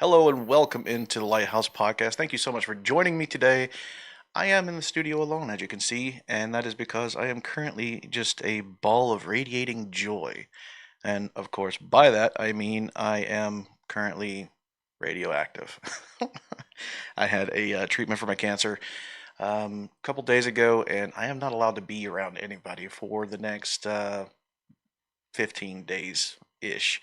Hello and welcome into the Lighthouse Podcast. Thank you so much for joining me today. I am in the studio alone, as you can see, and that is because I am currently just a ball of radiating joy. And of course, by that, I mean I am currently radioactive. I had a treatment for my cancer a couple days ago, and I am not allowed to be around anybody for the next 15 days ish,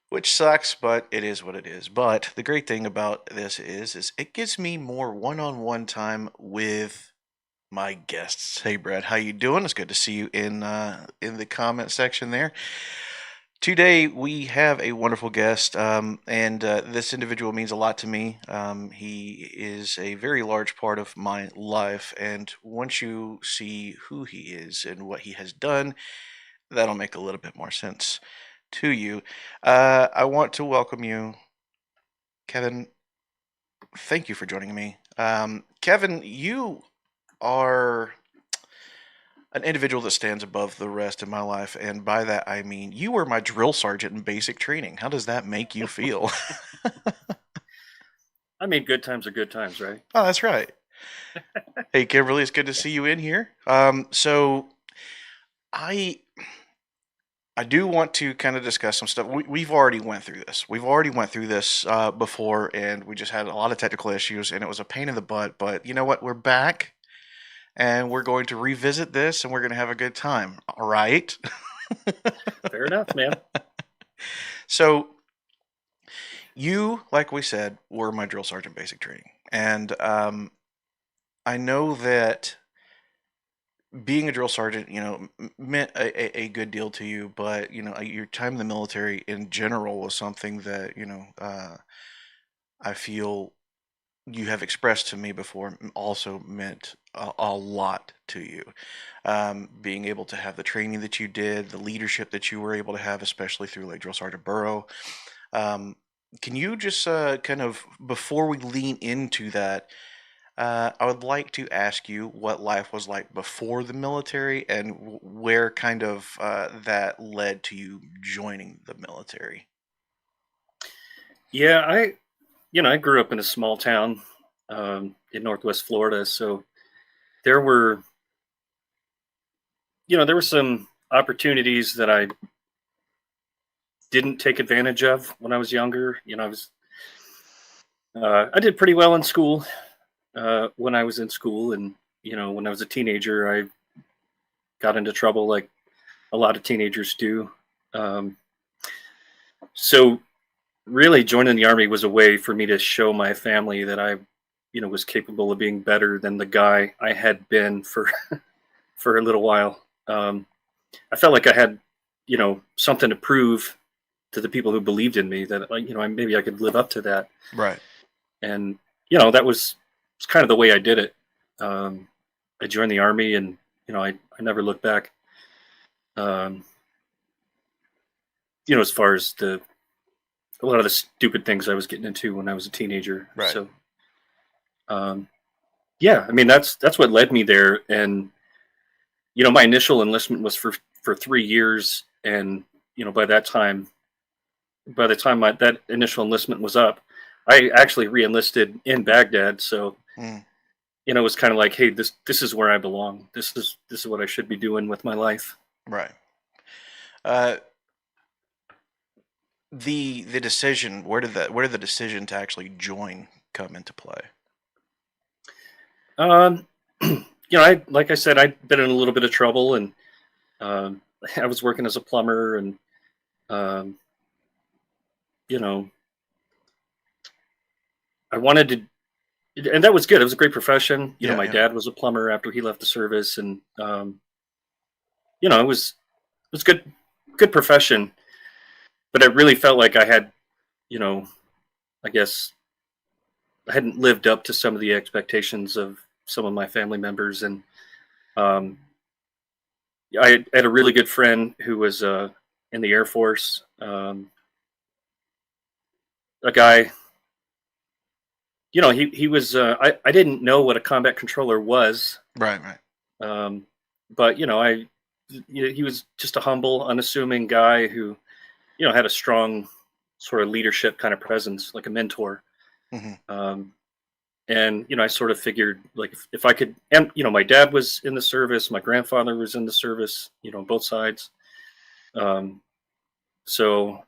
which sucks, but it is what it is. But the great thing about this is it gives me more one-on-one time with my guests. Hey, Brad, how you doing? It's good to see you in the comment section there. Today we have a wonderful guest, and this individual means a lot to me. He is a very large part of my life, and once you see who he is and what he has done, that'll make a little bit more sense to you. I want to welcome you, Kevin. Thank you for joining me. Kevin, you are an individual that stands above the rest in my life, and by that I mean you were my drill sergeant in basic training. How does that make you feel? I mean, good times are good times, right? Oh, that's right. Hey, Kimberly, it's good to see you in here. So I I do want to kind of discuss some stuff. We've already went through this. We've already went through this before, and we just had a lot of technical issues, and it was a pain in the butt. But you know what? We're back, and we're going to revisit this, and we're going to have a good time. All right. Fair enough, man. So you, like we said, were my drill sergeant basic training, and I know that being a drill sergeant, meant a good deal to you, but your time in the military in general was something that I feel you have expressed to me before also meant a lot to you. Being able to have the training that you did, the leadership that you were able to have, especially through like Drill Sergeant Burrow. Um, can you just kind of, before we lean into that, I would like to ask you what life was like before the military and where kind of that led to you joining the military. Yeah, I grew up in a small town in Northwest Florida, so there were, there were some opportunities that I didn't take advantage of when I was younger. I did pretty well in school when I was in school, and when I was a teenager, I got into trouble like a lot of teenagers do. Um, so really joining the army was a way for me to show my family that I, was capable of being better than the guy I had been for for a little while. I felt like I had, something to prove to the people who believed in me that, like, maybe I could live up to that. Right. And that was kind of the way I did it. I joined the army, and I never looked back. Um, as far as a lot of the stupid things I was getting into when I was a teenager. Right. So, yeah, I mean that's what led me there. And my initial enlistment was for 3 years, and by the time that initial enlistment was up, I actually re-enlisted in Baghdad. So, Mm, it was kind of like, hey, this is where I belong. This is what I should be doing with my life. right. Uh, the decision, where did the decision to actually join come into play? Um, I like I said, I'd been in a little bit of trouble, and um, I was working as a plumber, and um, you know, I wanted to, and that was good. It was a great profession. Yeah, My yeah. dad was a plumber after he left the service, and it was good profession. But I really felt like I had, you know, I guess I hadn't lived up to some of the expectations of some of my family members, and um, I had a really good friend who was in the Air Force. A guy, he was. I didn't know what a combat controller was, Right, right. um, but he was just a humble, unassuming guy who had a strong sort of leadership kind of presence, like a mentor. Hmm. Um, and I sort of figured like if I could, and my dad was in the service, my grandfather was in the service, both sides. Um, so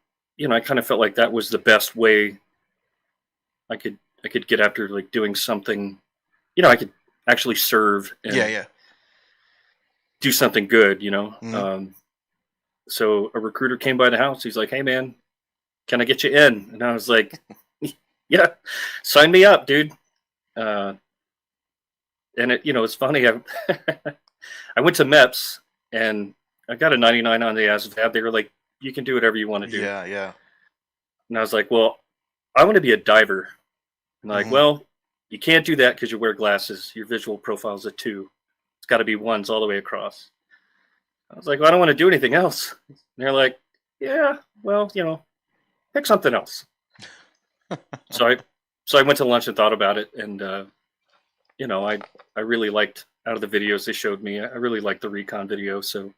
I kind of felt like that was the best way I could get after like doing something. I could actually serve Yeah, and yeah. do something good. Hmm. So a recruiter came by the house. He's like, "Hey, man, can I get you in?" And I was like, "Yeah, sign me up, dude." Uh, and it's funny. I went to MEPS and I got a 99 on the ASVAB. They were like, "You can do whatever you want to do." Yeah, yeah. And I was like, "Well, I want to be a diver." And they're like, Hmm. "Well, you can't do that because you wear glasses. Your visual profile is a 2. It's got to be 1s all the way across." I was like, "Well, I don't want to do anything else." And they're like, "Yeah, well, pick something else." So I went to lunch and thought about it, and you know, I I really liked out of the videos they showed me. I really liked the recon video, so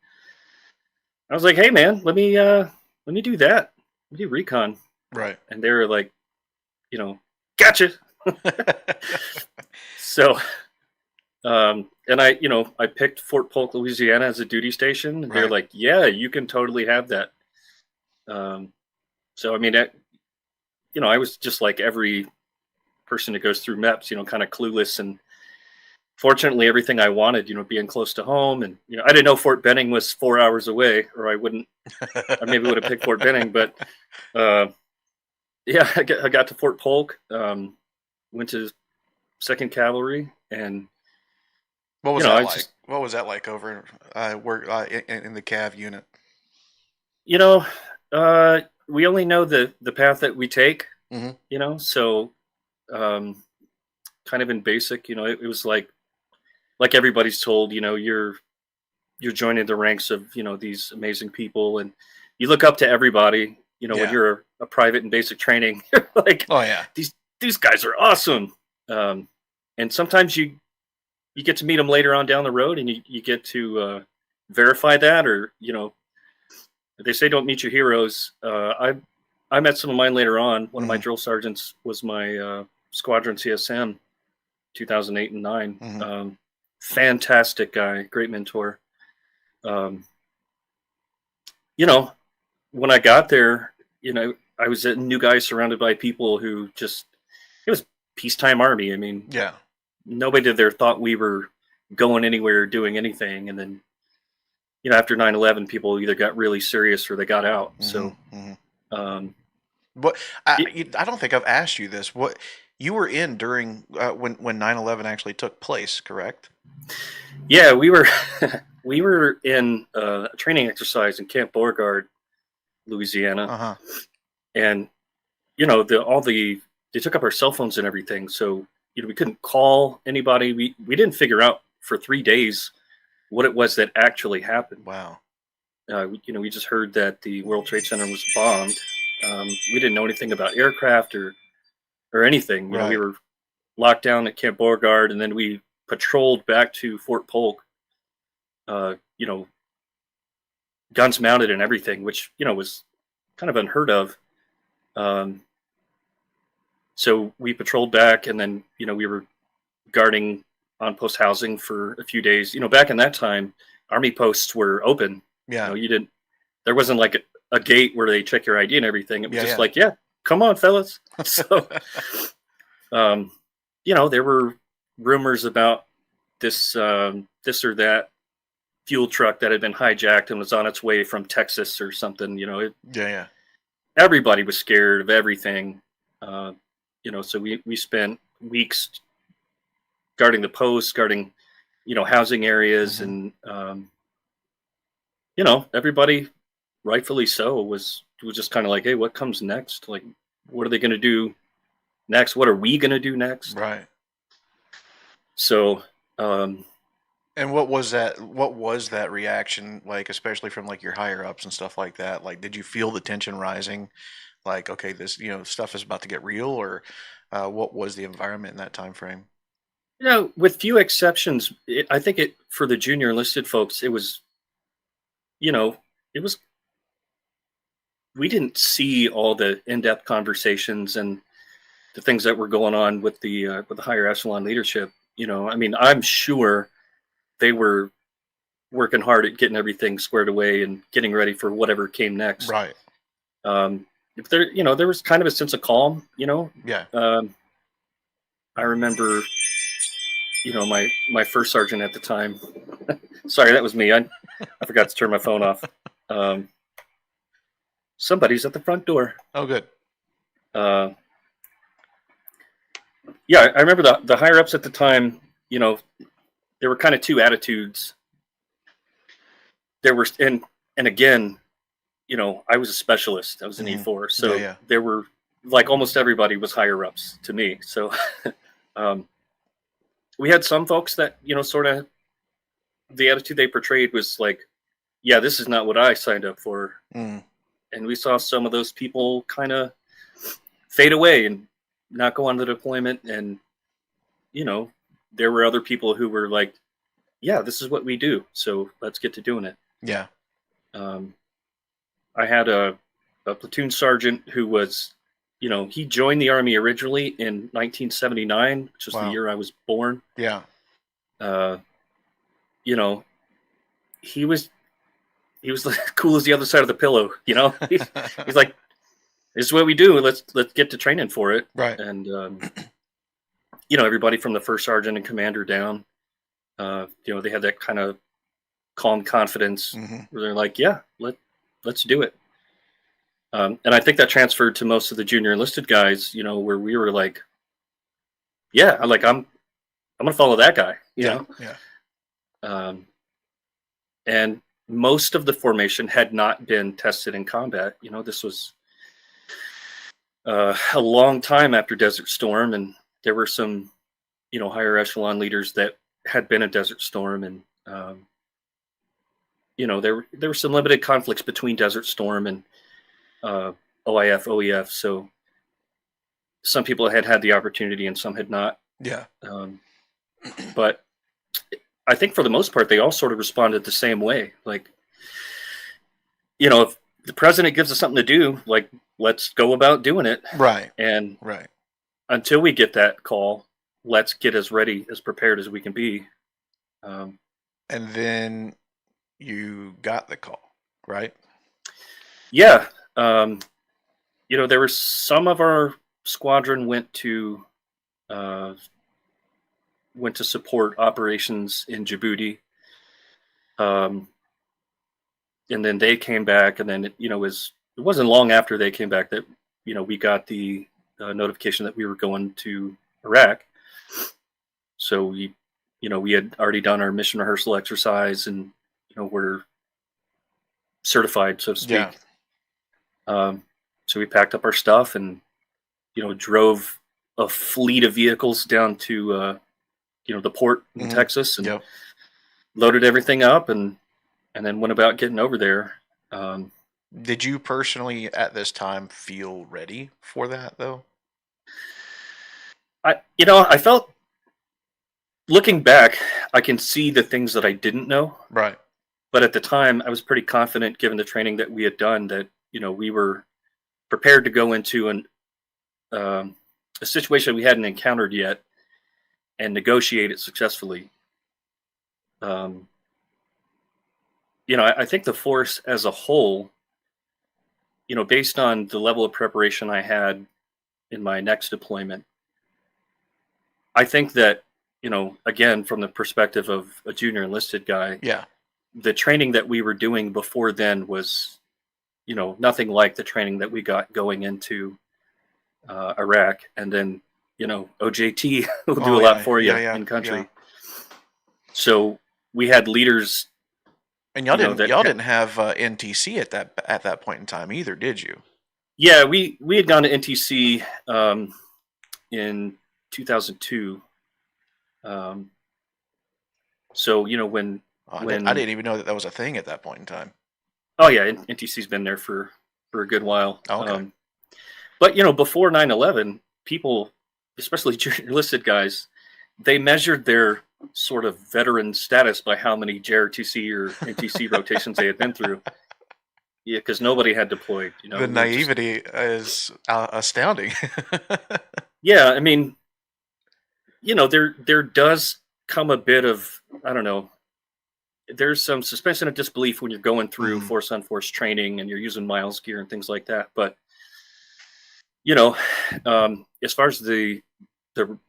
I was like, "Hey, man, let me do that. Let me do recon." Right. And they were like, you know, "Gotcha." So and I picked Fort Polk, Louisiana, as a duty station. And they're Right. like, "Yeah, you can totally have that." Um, so I mean, I was just like every person that goes through MEPS, kind of clueless. And fortunately, everything I wanted, being close to home, and I didn't know Fort Benning was 4 hours away, or I wouldn't. I maybe would have picked Fort Benning, but uh, yeah, I got to Fort Polk, went to Second Cavalry, and What was that I like? just What was that like over work in the Cav unit? you know, uh, we only know the path that we take, Hmm. so um, kind of in basic, it was like everybody's told, you're joining the ranks of these amazing people, and you look up to everybody. When Yeah. you're a private in basic training, you're like, Oh yeah. these guys are awesome. Um, and sometimes you get to meet them later on down the road, and you get to verify that, or they say don't meet your heroes. I met some of mine later on. One of my Hmm. drill sergeants was my squadron CSM, 2008 and 9. Hmm. Fantastic guy, great mentor. Um, you know, when I got there, I was a new guy surrounded by people who just, it was peacetime army. I mean, Yeah. nobody there thought we were going anywhere or doing anything. And then, after 9/11, people either got really serious or they got out. Hmm. So, Hmm. um, What it, I don't think I've asked you this. What you were in during when 9/11 actually took place, correct? yeah, we were, we were in a training exercise in Camp Beauregard, Louisiana. Uh huh. And, they took up our cell phones and everything. So, we couldn't call anybody. We didn't figure out for 3 days what it was that actually happened. Wow. We just heard that the World Trade Center was bombed. We didn't know anything about aircraft or anything. We Right. were locked down at Camp Beauregard, and then we patrolled back to Fort Polk. Uh, you know, Guns mounted and everything, which was kind of unheard of. Um, so we patrolled back, and then we were guarding on post housing for a few days. Back in that time, army posts were open. Yeah. You didn't. There wasn't like a gate where they check your ID and everything. It was Yeah. just Yeah. like, yeah, come on, fellas. So, um, there were rumors about this or that fuel truck that had been hijacked and was on its way from Texas or something. Yeah. Yeah. Everybody was scared of everything. Uh, so we spent weeks guarding the posts, guarding housing areas, Hmm. and everybody, rightfully so, was just kind of like, hey, what comes next? Like, what are they going to do next? What are we going to do next? Right. So, um, And what was that? What was that reaction like, especially from like your higher ups and stuff like that? Like, did you feel the tension rising? Like, okay, this stuff is about to get real, or what was the environment in that time frame? with few exceptions, I think it for the junior enlisted folks, it was, you know, it was we didn't see all the in-depth conversations and the things that were going on with the higher echelon leadership. I mean, I'm sure they were working hard at getting everything squared away and getting ready for whatever came next. Right. If there, there was kind of a sense of calm. Yeah. I remember, my first sergeant at the time. Sorry, that was me. I forgot to turn my phone off. Somebody's at the front door. Oh, good. Yeah, I remember the higher ups at the time. There were kind of two attitudes. There were, and again, I was a specialist. I was an E4, so there were, like, almost everybody was higher ups to me. So we had some folks that sort of, the attitude they portrayed was like, yeah, this is not what I signed up for. And we saw some of those people kind of fade away and not go on the deployment. And there were other people who were like, yeah, this is what we do, so let's get to doing it. Yeah. I had a platoon sergeant who was, he joined the Army originally in 1979, which was the year I was born. Yeah. He was cool as the other side of the pillow. He's like, this is what we do. Let's get to training for it. Right. And everybody from the first sergeant and commander down, they had that kind of calm confidence where they're like, yeah, let's do it. And I think that transferred to most of the junior enlisted guys, where we were like, yeah, I'm gonna follow that guy, you know? And most of the formation had not been tested in combat. This was a long time after Desert Storm, and there were some, higher echelon leaders that had been at Desert Storm, and there were some limited conflicts between Desert Storm and OIF, OEF. So some people had the opportunity and some had not. Yeah. But I think for the most part, they all sort of responded the same way. Like, if the president gives us something to do, like, let's go about doing it. Right. And right. Until we get that call, let's get as ready, as prepared as we can be. And then you got the call, right? Yeah. There were some of our squadron went to support operations in Djibouti. And then they came back, and then it wasn't long after they came back that we got the notification that we were going to Iraq. So we had already done our mission rehearsal exercise, and we're certified, so to speak. Yeah. So we packed up our stuff and drove a fleet of vehicles down to the port in Texas, and loaded everything up, and then went about getting over there. Did you personally at this time feel ready for that, though? I felt, looking back, I can see the things that I didn't know. Right. But at the time, I was pretty confident, given the training that we had done, that we were prepared to go into a situation we hadn't encountered yet and negotiate it successfully. I think the force as a whole, based on the level of preparation I had in my next deployment, I think that, again, from the perspective of a junior enlisted guy, the training that we were doing before then was, nothing like the training that we got going into Iraq. And then, OJT will do a lot for you in country. Yeah. So we had leaders. And y'all didn't have NTC at that point in time either, did you? Yeah, we had gone to NTC in 2002. So when I didn't even know that was a thing at that point in time. Oh yeah, NTC's been there for a good while. Okay. But before 9/11, people, especially junior enlisted guys, they measured their sort of veteran status by how many JRTC or NTC rotations they had been through. Yeah, because nobody had deployed. The We're just naivety is astounding. yeah. I mean, there does come a bit of, I don't know. There's some suspension of disbelief when you're going through Mhm. force on force training and you're using miles gear and things like that. But you know, as far as the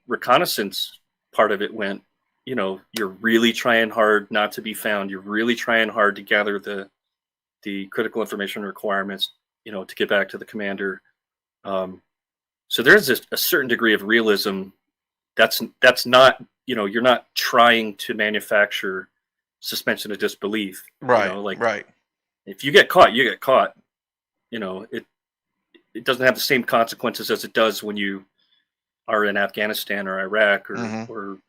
reconnaissance part of it went, you're really trying hard not to be found. You're really trying hard to gather the critical information requirements, to get back to the commander. So there's a certain degree of realism. That's not, you're not trying to manufacture suspension of disbelief. Right, Like right. if you get caught, you get caught. It doesn't have the same consequences as it does when you are in Afghanistan or Iraq Mhm. or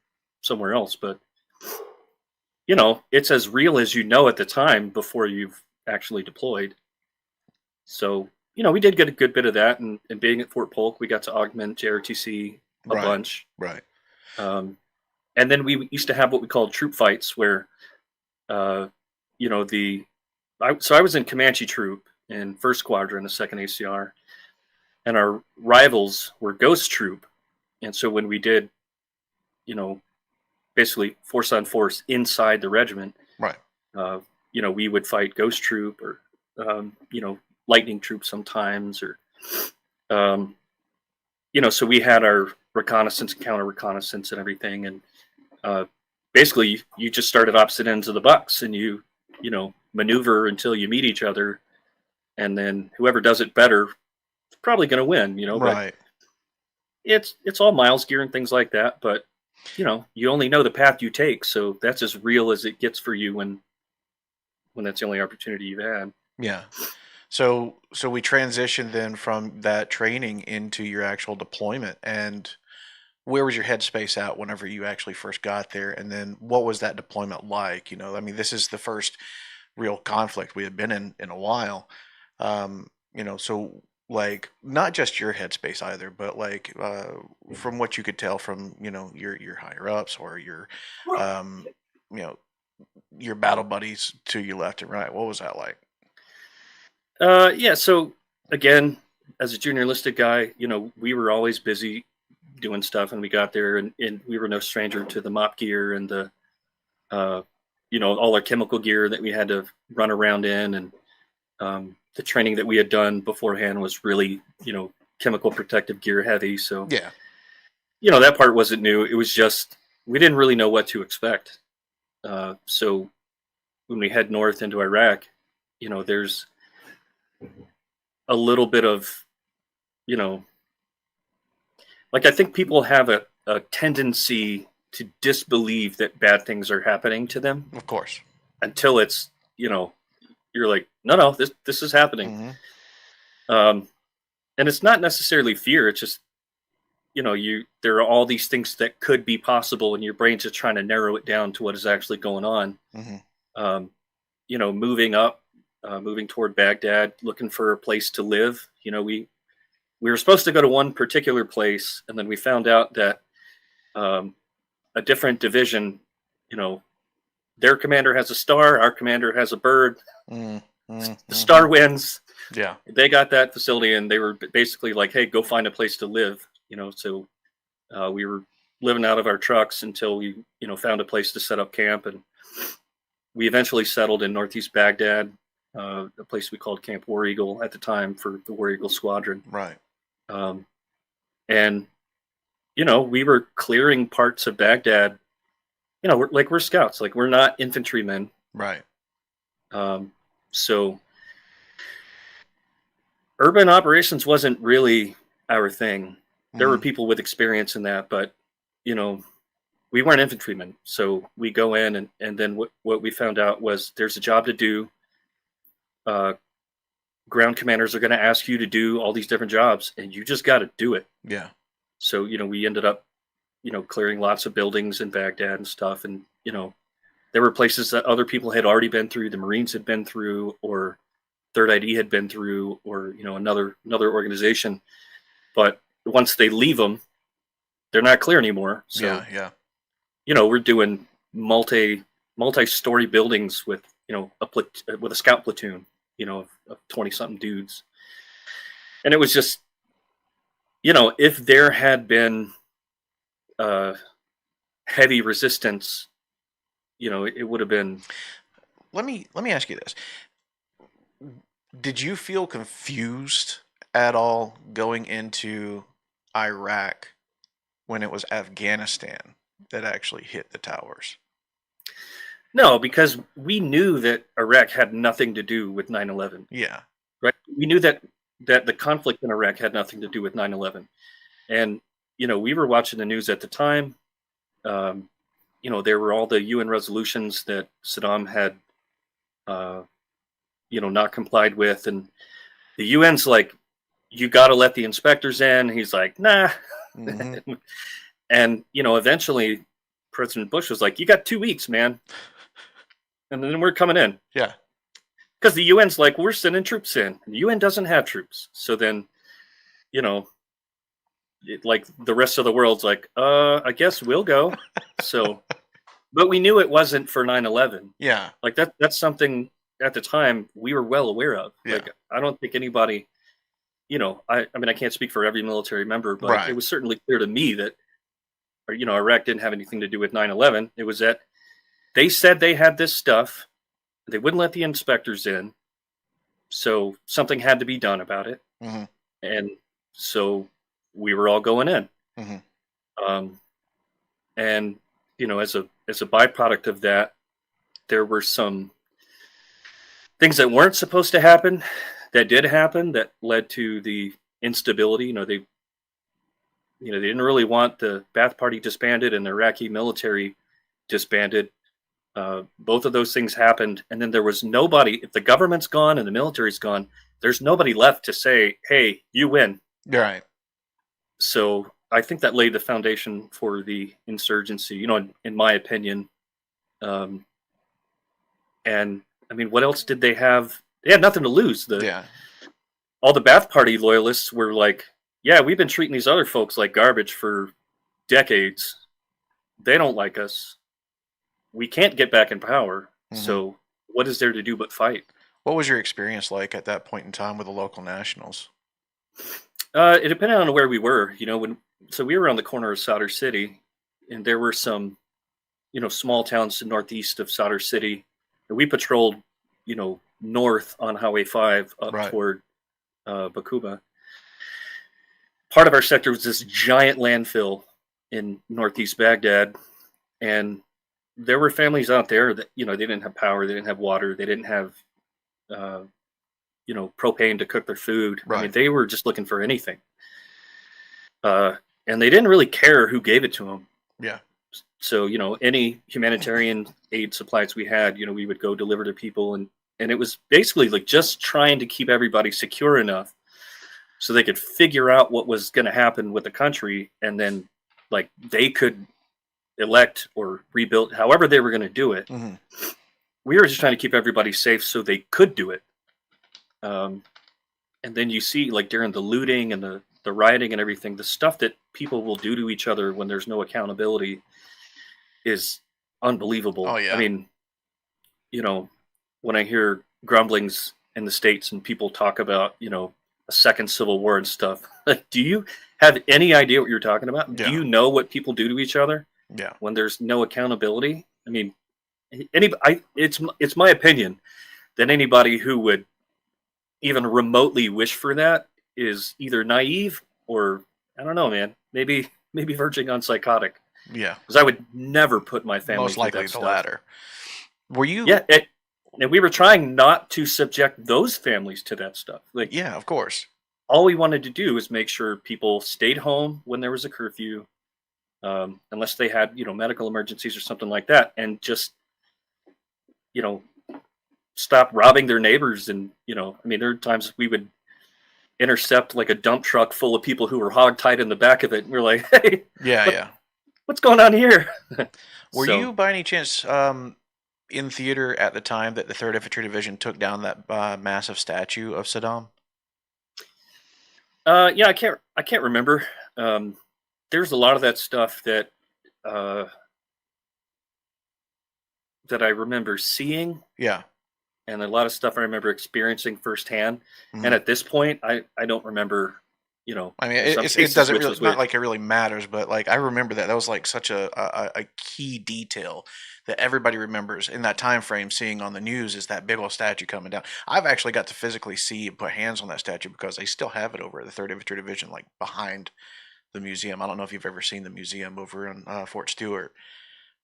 somewhere else. But it's as real as at the time before you've actually deployed. So we did get a good bit of that, and being at Fort Polk, we got to augment JRTC a Right, bunch. right. Um, and then we used to have what we called troop fights, where uh, the I was in Comanche Troop in First Squadron, the Second ACR, and our rivals were Ghost Troop. And so when we did, you know, basically force on force inside the regiment, Right. uh, we would fight Ghost Troop or, Lightning Troop sometimes, or, um, so we had our reconnaissance, counter reconnaissance, and everything. And uh, basically, you just start at opposite ends of the box, and maneuver until you meet each other, and then whoever does it better is probably going to win. But Right. it's all miles gear and things like that. But you only know the path you take, so that's as real as it gets for you when that's the only opportunity you've had. Yeah. So we transitioned then from that training into your actual deployment. And where was your headspace at whenever you actually first got there? And then what was that deployment like? I mean, this is the first real conflict we had been in a while. So like not just your headspace either, but like from what you could tell from, your higher ups or um you know, your battle buddies to your left and right. What was that like? Yeah. So again, as a junior enlisted guy, we were always busy doing stuff, and we got there, and we were no stranger to the mop gear and the uh, all our chemical gear that we had to run around in, and the training that we had done beforehand was really chemical protective gear heavy. So Yeah. that part wasn't new. It was just we didn't really know what to expect. So when we head north into Iraq, there's a little bit of you know like I think people have a tendency to disbelieve that bad things are happening to them Of course. until it's you're like, no, this is happening. Hmm. um and it's not necessarily fear. It's just there are all these things that could be possible, and your brain's just trying to narrow it down to what is actually going on. Hmm. um Moving up, moving toward Baghdad, looking for a place to live. We were supposed to go to one particular place, and then we found out that um, a different division, you know, their commander has a star, our commander has a bird. Mm, The mm-hmm. star wins. Yeah. They got that facility, and they were basically like, "Hey, go find a place to live." So we were living out of our trucks until we, found a place to set up camp, and we eventually settled in northeast Baghdad, a place we called Camp War Eagle at the time for the War Eagle Squadron. Right. Um, and we were clearing parts of Baghdad. We're scouts, like we're not infantrymen. Right. Um, so urban operations wasn't really our thing. There were Hmm. people with experience in that, but you know, we weren't infantrymen. So we go in, and then what we found out was there's a job to do. Uh, Ground commanders are going to ask you to do all these different jobs, and you just got to do it. Yeah. So we ended up clearing lots of buildings in Baghdad and stuff, and there were places that other people had already been through, the Marines had been through, or Third ID had been through, or another organization. But once they leave them, they're not clear anymore. So Yeah. Yeah. we're doing multi-story buildings with with a scout platoon. of 20 something dudes. And it was just, if there had been uh, heavy resistance, it would have been. Let me ask you this. Did you feel confused at all going into Iraq when it was Afghanistan that actually hit the towers? No, because we knew that Iraq had nothing to do with 9/11, Yeah. right? We knew that the conflict in Iraq had nothing to do with 9/11. And, we were watching the news at the time. Um, there were all the UN resolutions that Saddam had, uh, not complied with. And the UN's like, you got to let the inspectors in. He's like, nah. Hmm. And, eventually President Bush was like, you got 2 weeks, man. And then we're coming in. Yeah. Because the UN's like, we're sending troops in. The UN doesn't have troops. So then, you know, like the rest of the world's like, I guess we'll go. So, but we knew it wasn't for 9/11. Yeah. Like that's something at the time we were well aware of. Yeah. Like, I don't think anybody, I mean, I can't speak for every military member, but Right. it was certainly clear to me that, Iraq didn't have anything to do with 9/11. It was that they said they had this stuff. They wouldn't let the inspectors in. So something had to be done about it. Hmm. And so we were all going in. Hmm. Um, and, as a byproduct of that, there were some things that weren't supposed to happen that did happen that led to the instability. They didn't really want the Ba'ath Party disbanded and the Iraqi military disbanded. Both of those things happened, and then there was nobody. If the government's gone and the military's gone, there's nobody left to say, "Hey, you win." Right. So I think that laid the foundation for the insurgency. In my opinion. And I mean, what else did they have? They had nothing to lose. Yeah. All the Ba'ath Party loyalists were like, "Yeah, we've been treating these other folks like garbage for decades. They don't like us. We can't get back in power. Hmm. So what is there to do but fight?" What was your experience like at that point in time with the local nationals? It depended on where we were. So we were on the corner of Solder City, and there were some, small towns northeast of Solder City, and we patrolled, north on Highway 5 up Right. toward Bakuba. Part of our sector was this giant landfill in northeast Baghdad, and there were families out there that they didn't have power, they didn't have water, they didn't have uh, propane to cook their food. I mean, Right. they were just looking for anything, and they didn't really care who gave it to them. Yeah. So any humanitarian aid supplies we had, we would go deliver to people, and it was basically like just trying to keep everybody secure enough so they could figure out what was going to happen with the country, and then like they could elect or rebuild however they were going to do it. Hmm. We were just trying to keep everybody safe so they could do it. And then you see, like, during the looting and the rioting and everything, the stuff that people will do to each other when there's no accountability is unbelievable. Oh, yeah. I mean, when I hear grumblings in the States and people talk about, a second civil war and stuff, like, do you have any idea what you're talking about? Yeah. Do you know what people do to each other Yeah. when there's no accountability? I mean, it's my opinion that anybody who would even remotely wish for that is either naive or, I don't know, man, maybe verging on psychotic. Yeah. Because I would never put my family Most through likely that the stuff. latter. Were you? Yeah, and we were trying not to subject those families to that stuff. Like, Yeah, of course. all we wanted to do was make sure people stayed home when there was a curfew, unless they had medical emergencies or something like that, and just stop robbing their neighbors. And I mean, there are times we would intercept like a dump truck full of people who were hogtied in the back of it, and we're like, "Hey, Yeah. what's going on here?" Were So, you by any chance in theater at the time that the 3rd Infantry Division took down that massive statue of Saddam? yeah, I can't remember. There's a lot of that stuff that that I remember seeing, Yeah. and a lot of stuff I remember experiencing firsthand. And Mhm. at this point, I don't remember, I mean, in some it cases doesn't which really, was not which. like it really matters, but like I remember that was like such a key detail that everybody remembers in that time frame. Seeing on the news is that big old statue coming down. I've actually got to physically see and put hands on that statue because they still have it over at the Third Infantry Division, like behind the museum. I don't know if you've ever seen the museum over in Fort Stewart,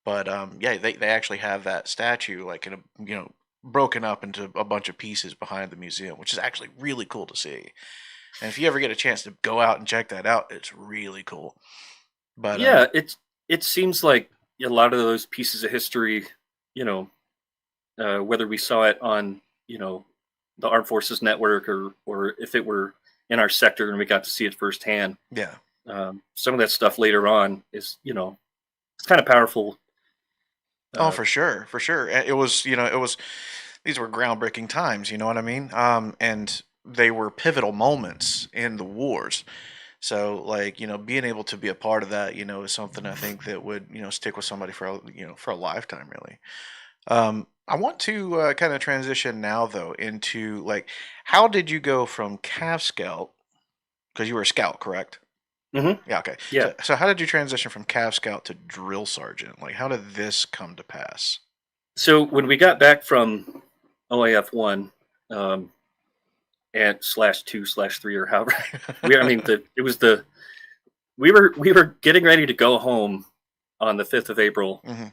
but yeah, they actually have that statue like in a broken up into a bunch of pieces behind the museum, which is actually really cool to see. And if you ever get a chance to go out and check that out, it's really cool. But Yeah, it seems like a lot of those pieces of history, you know, whether we saw it on, the Armed Forces Network, or if it were in our sector and we got to see it firsthand. yeah. Some of that stuff later on is, it's kind of powerful. Oh, Uh, for sure, for sure. It was, it was, these were groundbreaking times, you know what I mean? And they were pivotal moments in the wars. So, like, being able to be a part of that, is something I think that would, stick with somebody for, for a lifetime, really. I want to kind of transition now, though, into like, how did you go from Calf Scout, because you were a scout, correct? mhm, Yeah, okay. yeah. So how did you transition from Calf Scout to drill sergeant? Like, how did this come to pass? So when we got back from OAF 1, um, and /2/3, or however, I mean, it was we were getting ready to go home on the 5th of April, Hmm.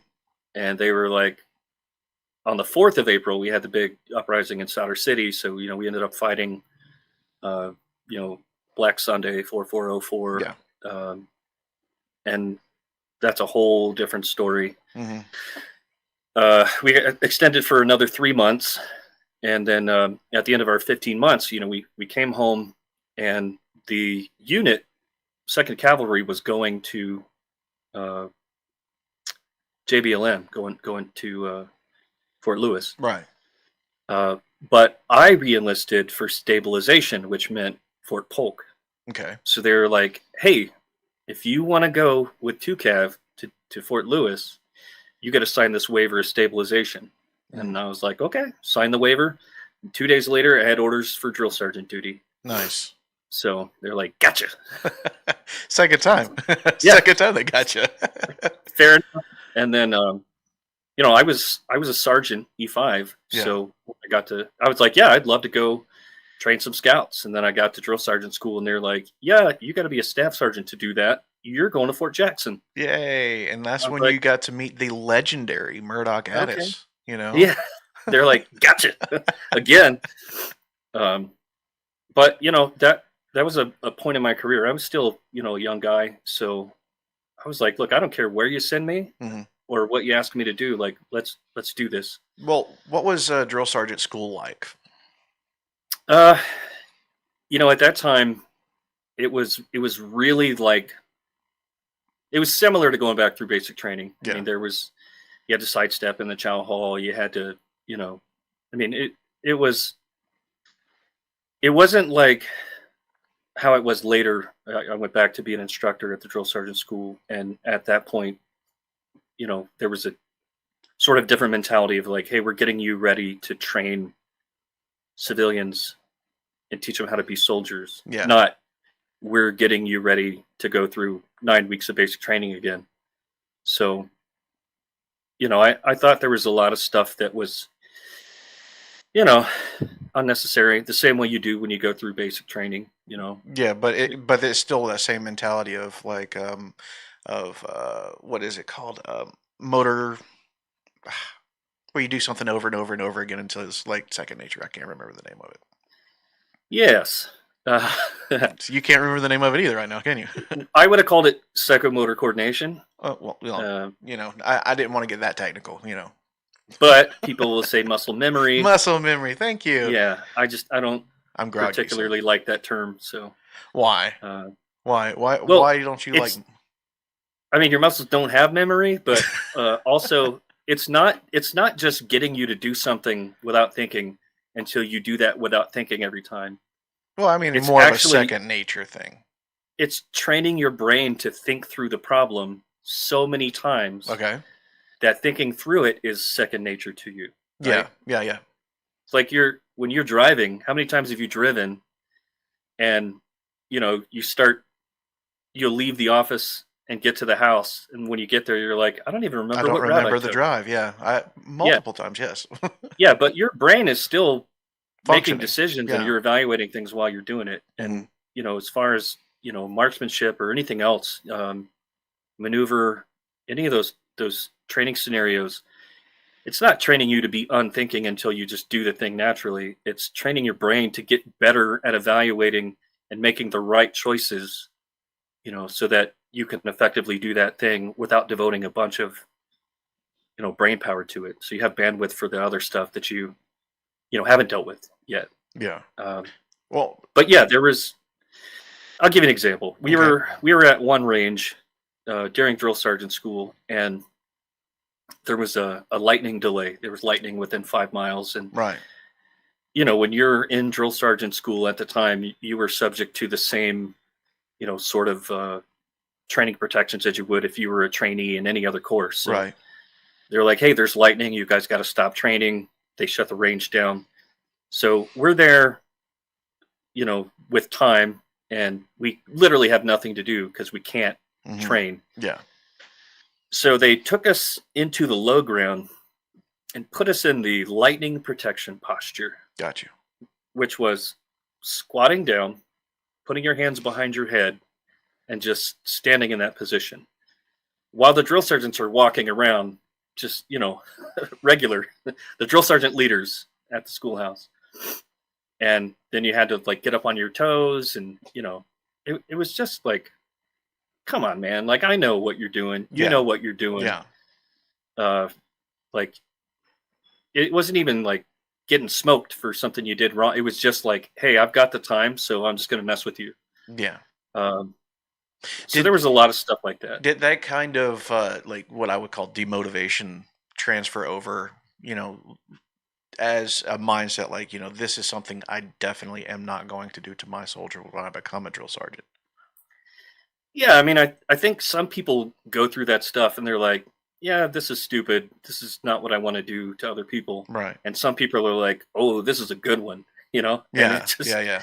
and they were like, on the 4th of April, we had the big uprising in Solder City. So, we ended up fighting, uh, you know, Black Sunday 4404. Yeah. Um, and that's a whole different story. Hmm. We extended for another 3 months. And then at the end of our 15 months, we came home, and the unit, 2nd Cavalry, was going to uh, JBLM, going to Fort Lewis. Right. Uh, but I re-enlisted for stabilization, which meant Fort Polk. Okay. So they were like, "Hey, if you want to go with 2 Cav to Fort Lewis, you got to sign this waiver of stabilization." Hmm. And I was like, "Okay," signed the waiver. And 2 days later, I had orders for drill sergeant duty. Nice. So they're like, "Gotcha." Second time. Yeah, Second time they got you. fair enough. And then I was a sergeant E5, Yeah. so I was like, yeah, I'd love to go train some scouts. And then I got to drill sergeant school, and they're like, yeah, you got to be a staff sergeant to do that. You're going to Fort Jackson. Yay. And I that's was when like, you got to meet the legendary Murdoch okay, Addis, you know? yeah. They're like, gotcha, again. Um, but that was a point in my career. I was still a young guy, so I was like, look, I don't care where you send me Hmm. or what you ask me to do. Like, let's do this. Well, what was drill sergeant school like? Uh, at that time, it was really like, it was similar to going back through basic training. I Yeah. mean, you had to sidestep in the chow hall. You had to, I mean, it wasn't like how it was later. I went back to be an instructor at the drill sergeant school, and at that point, there was a sort of different mentality of like, hey, we're getting you ready to train civilians and teach them how to be soldiers, Yeah. not we're getting you ready to go through 9 weeks of basic training again. So, I thought there was a lot of stuff that was, you know, unnecessary, the same way you do when you go through basic training. Yeah, but it's still that same mentality of like what is it called? Motor, where you do something over and over and over again until it's like second nature. I can't remember the name of it. Yes. Uh, So you can't remember the name of it either right now, can you? I would have called it psychomotor coordination. Oh, well, Uh, I didn't want to get that technical. but people will say muscle memory. Muscle memory. Thank you. Yeah. I don't I'm groggy, so particularly like that term. So, why? uh, Why? Why? well, Why don't you like? it's, I mean, your muscles don't have memory, but also it's not just getting you to do something without thinking until you do that without thinking every time. Well, I mean, It's more of a actually second nature thing. it's training your brain to think through the problem so many times Okay. that thinking through it is second nature to you, Yeah. right? Yeah. Yeah. It's like when you're driving, how many times have you driven and you'll leave the office and get to the house, and when you get there you're like, I don't even I remember don't what route I remember the took. drive. Yeah, Yeah. multiple times. Yes, Yeah, but your brain is still making functioning. decisions and Yeah. you're evaluating things while you're doing it. Hmm. And as far as marksmanship or anything else, maneuver, any of those training scenarios, it's not training you to be unthinking until you just do the thing naturally. It's training your brain to get better at evaluating and making the right choices, so that you can effectively do that thing without devoting a bunch of brain power to it. So you have bandwidth for the other stuff that you haven't dealt with yet. Yeah. Um, Well. but yeah, there was. I'll give you an example. We Okay. were we were at one range during drill sergeant school, and there was a lightning delay. There was lightning within 5 miles, and Right. when you're in drill sergeant school at the time, you were subject to the same sort of training protections as you would if you were a trainee in any other course. So Right. they're like, hey, there's lightning. You guys got to stop training. They shut the range down. So we're there, with time, and we literally have nothing to do because we can't Hmm. train. Yeah. So they took us into the low ground and put us in the lightning protection posture, Got you. which was squatting down, putting your hands behind your head, and just standing in that position while the drill sergeants are walking around, just, regular, the drill sergeant leaders at the schoolhouse. And then you had to like get up on your toes, and it was just like, come on, man, like, I know what you're doing, Yeah. what you're doing. Yeah. uh like, it wasn't even like getting smoked for something you did wrong. It was just like, hey, I've got the time, so I'm just going to mess with you. Yeah. um so there Did was a lot of stuff like that. did that kind of like what I would call demotivation transfer over, as a mindset, like, this is something I definitely am not going to do to my soldier when I become a drill sergeant. Yeah, I mean, I think some people go through that stuff and they're like, yeah, this is stupid, this is not what I want to do to other people. Right. And some people are like, oh, this is a good one. And Yeah. it just, Yeah. Yeah.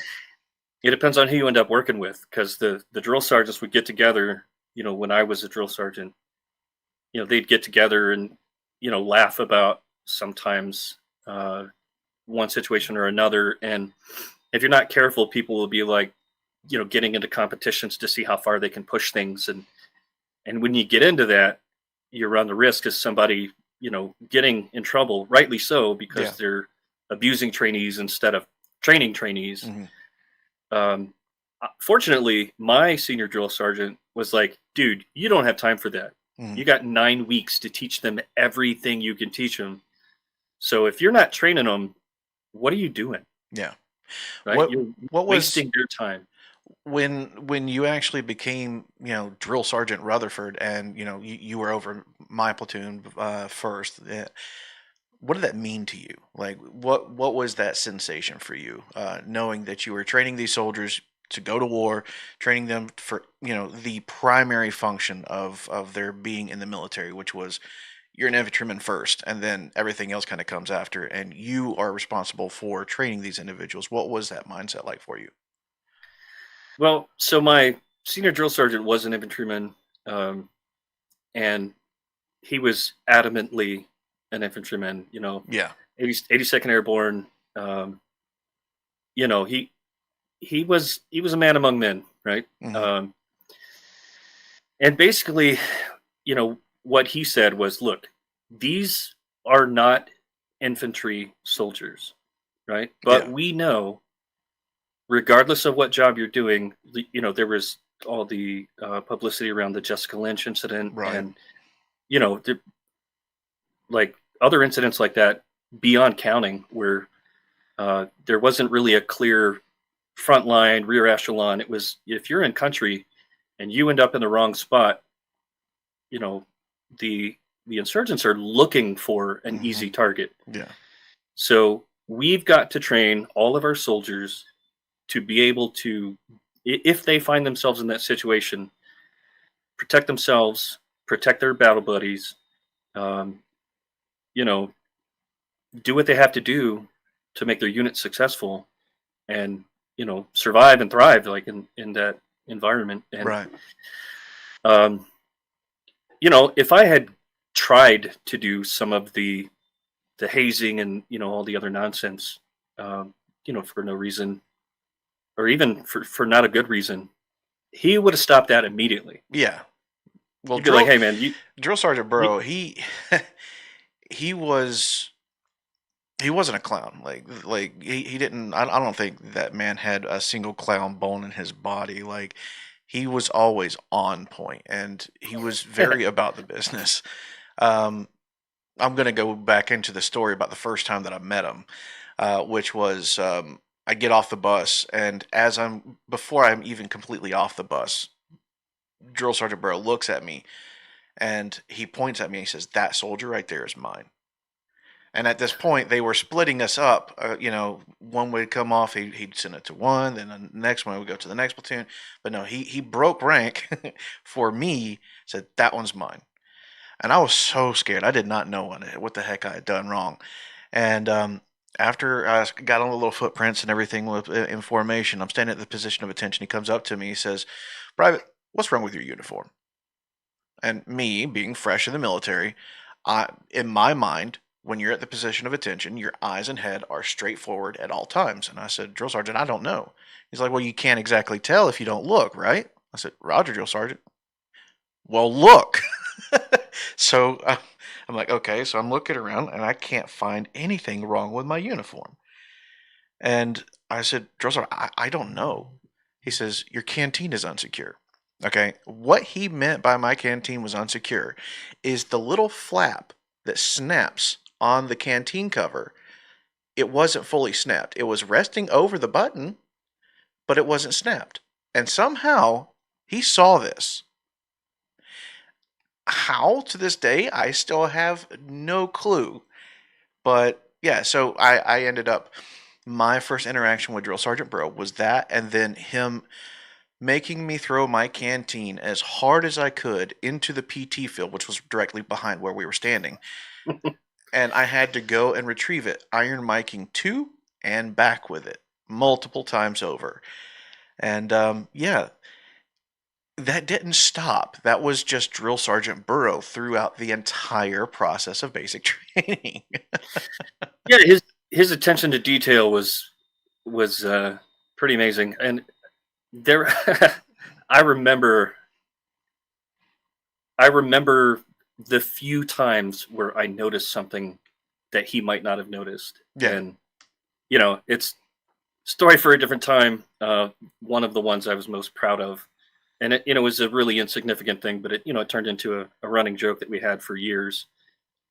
it depends on who you end up working with, because the drill sergeants would get together. When I was a drill sergeant, they'd get together and laugh about sometimes one situation or another. And if you're not careful, people will be like, getting into competitions to see how far they can push things. And when you get into that, you run the risk of somebody getting in trouble, rightly so, Yeah. because they're abusing trainees instead of training trainees. Hmm. um, Fortunately, my senior drill sergeant was like, dude, you don't have time for that. Hmm. You got 9 weeks to teach them everything you can teach them. So if you're not training them, what are you doing? Yeah. Right? What You're what was wasting their time. when you actually became, drill sergeant Rutherford, and you were over my platoon first. What did that mean to you? Like, what was that sensation for you, knowing that you were training these soldiers to go to war, training them for the primary function of their being in the military, which was you're an infantryman first, and then everything else kind of comes after, and you are responsible for training these individuals. What was that mindset like for you? Well, so my senior drill sergeant was an infantryman, um, and he was adamantly an infantryman. Yeah. 82nd Airborne. Um, he was a man among men, right? Hmm. And basically, what he said was, look, these are not infantry soldiers, right? But Yeah. we know, regardless of what job you're doing, there was all the publicity around the Jessica Lynch incident, Right. and there, like, other incidents like that beyond counting, where there wasn't really a clear front line, rear echelon. It was, if you're in country and you end up in the wrong spot, you know, the the insurgents are looking for an Hmm. easy target. Yeah. So we've got to train all of our soldiers to be able to, if they find themselves in that situation, protect themselves, protect their battle buddies, um, you know, do what they have to do to make their unit successful and, survive and thrive like in that environment. And, Right. um, if I had tried to do some of the hazing and, all the other nonsense, for no reason, or even for not a good reason, he would have stopped that immediately. Yeah. Well, He'd be like, "Hey, man, Drill Sergeant you Burrow, he was he wasn't a clown. He didn't. I don't think that man had a single clown bone in his body. Like he was always on point, and he was very about the business. Um, I'm gonna go back into the story about the first time that I met him, which was I get off the bus, and before I'm even completely off the bus, Drill Sergeant Burrow looks at me and he points at me and he says, "That soldier right there is mine." And at this point, they were splitting us up. One would come off, he'd send it to one, then the next one would go to the next platoon. But no, he broke rank for me, said, "That one's mine." And I was so scared. I did not know what the heck I had done wrong. And after I got on the little footprints and everything with in formation, I'm standing at the position of attention. He comes up to me, he says, "Private, what's wrong with your uniform?" And me, being fresh in the military, in my mind, when you're at the position of attention, your eyes and head are straight forward at all times. And I said, "Drill Sergeant, I don't know." He's like, "Well, you can't exactly tell if you don't look, right?" I said, "Roger, Drill Sergeant." "Well, look." So I'm like, okay. So I'm looking around and I can't find anything wrong with my uniform. And I said, "Drill Sergeant, I don't know." He says, "Your canteen is unsecure." Okay. What he meant by my canteen was unsecure is the little flap that snaps on the canteen cover. It wasn't fully snapped. It was resting over the button, but it wasn't snapped. And somehow he saw this. How to this day, I still have no clue. But yeah, so I ended up, my first interaction with Drill Sergeant Bro was that, and then him making me throw my canteen as hard as I could into the PT field, which was directly behind where we were standing. And I had to go and retrieve it, iron miking to and back with it multiple times over. And yeah, that didn't stop. That was just Drill Sergeant Burrow throughout the entire process of basic training. Yeah, his attention to detail was pretty amazing. And there, I remember I remember the few times where I noticed something that he might not have noticed. Yeah. And it's story for a different time. One of the ones I was most proud of, and it was a really insignificant thing, but it turned into a running joke that we had for years.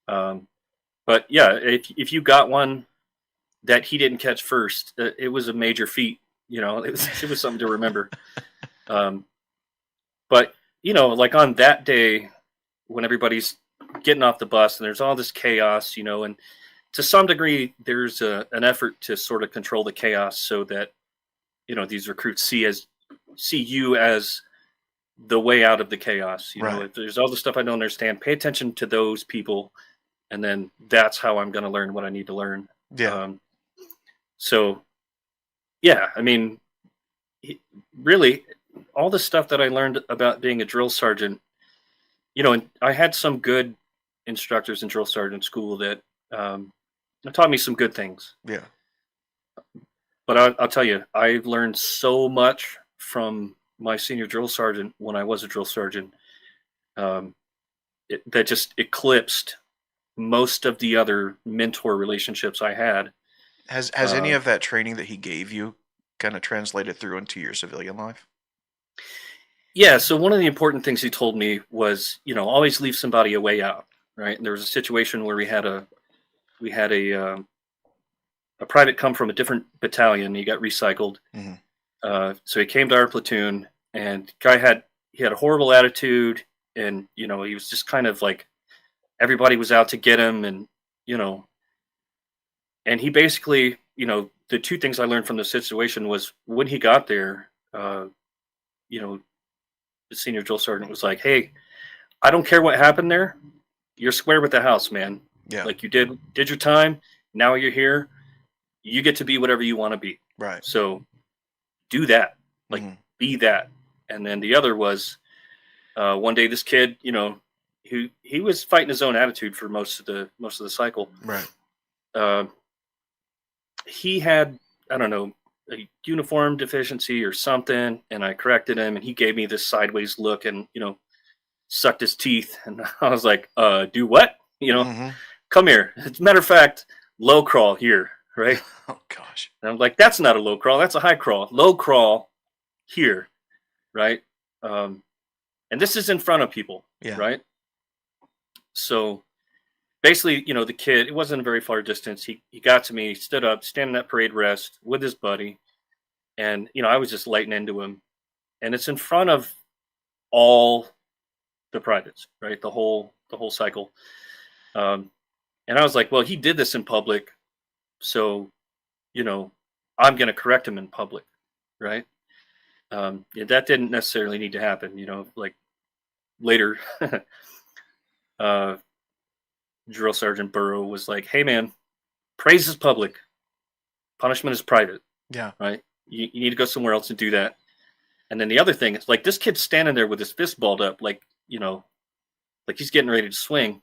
Um, but yeah, if you got one that he didn't catch first, it was a major feat. It was something to remember. Um, but like on that day when everybody's getting off the bus and there's all this chaos, and to some degree there's an effort to sort of control the chaos so that these recruits see you as the way out of the chaos. Right. If there's all the stuff I don't understand, pay attention to those people, and then that's how I'm going to learn what I need to learn. Yeah. So yeah, I mean, really, all the stuff that I learned about being a drill sergeant, and I had some good instructors in drill sergeant school that taught me some good things. Yeah. But I'll tell you, I've learned so much from my senior drill sergeant when I was a drill sergeant that just eclipsed most of the other mentor relationships I had. Has any of that training that he gave you kind of translated through into your civilian life? Yeah. So one of the important things he told me was, always leave somebody a way out. Right. And there was a situation where we had a private come from a different battalion. He got recycled. Mm-hmm. So he came to our platoon, and guy had a horrible attitude, and he was just kind of like everybody was out to get him, and and he basically, the two things I learned from the situation was when he got there, the senior drill sergeant was like, "Hey, I don't care what happened there. You're square with the house, man. Yeah. Like you did your time. Now you're here. you get to be whatever you want to be. Right. So do that, like Hmm. be that. And then the other was one day this kid, he was fighting his own attitude for most of the cycle. Right. Uh, he had, I don't know, a uniform deficiency or something, and I corrected him, and he gave me this sideways look, and sucked his teeth, and I was like, do what? Hmm. Come here. As a matter of fact, low crawl here, right? Oh gosh. And I'm like, that's not a low crawl, that's a high crawl. Low crawl here, right? Um, and this is in front of people, Yeah. right? So basically, the kid, it wasn't a very far distance. He got to me, stood up, standing at parade rest with his buddy, and I was just lighting into him, and it's in front of all the privates, right? The whole cycle. Um, and I was like, well, he did this in public, so you know, I'm going to correct him in public, right? Yeah, that didn't necessarily need to happen, like later, uh, Drill Sergeant Burrow was like, hey man, praise is public, punishment is private, Yeah. right? You need to go somewhere else and do that. And then the other thing is like this kid's standing there with his fist balled up, like he's getting ready to swing.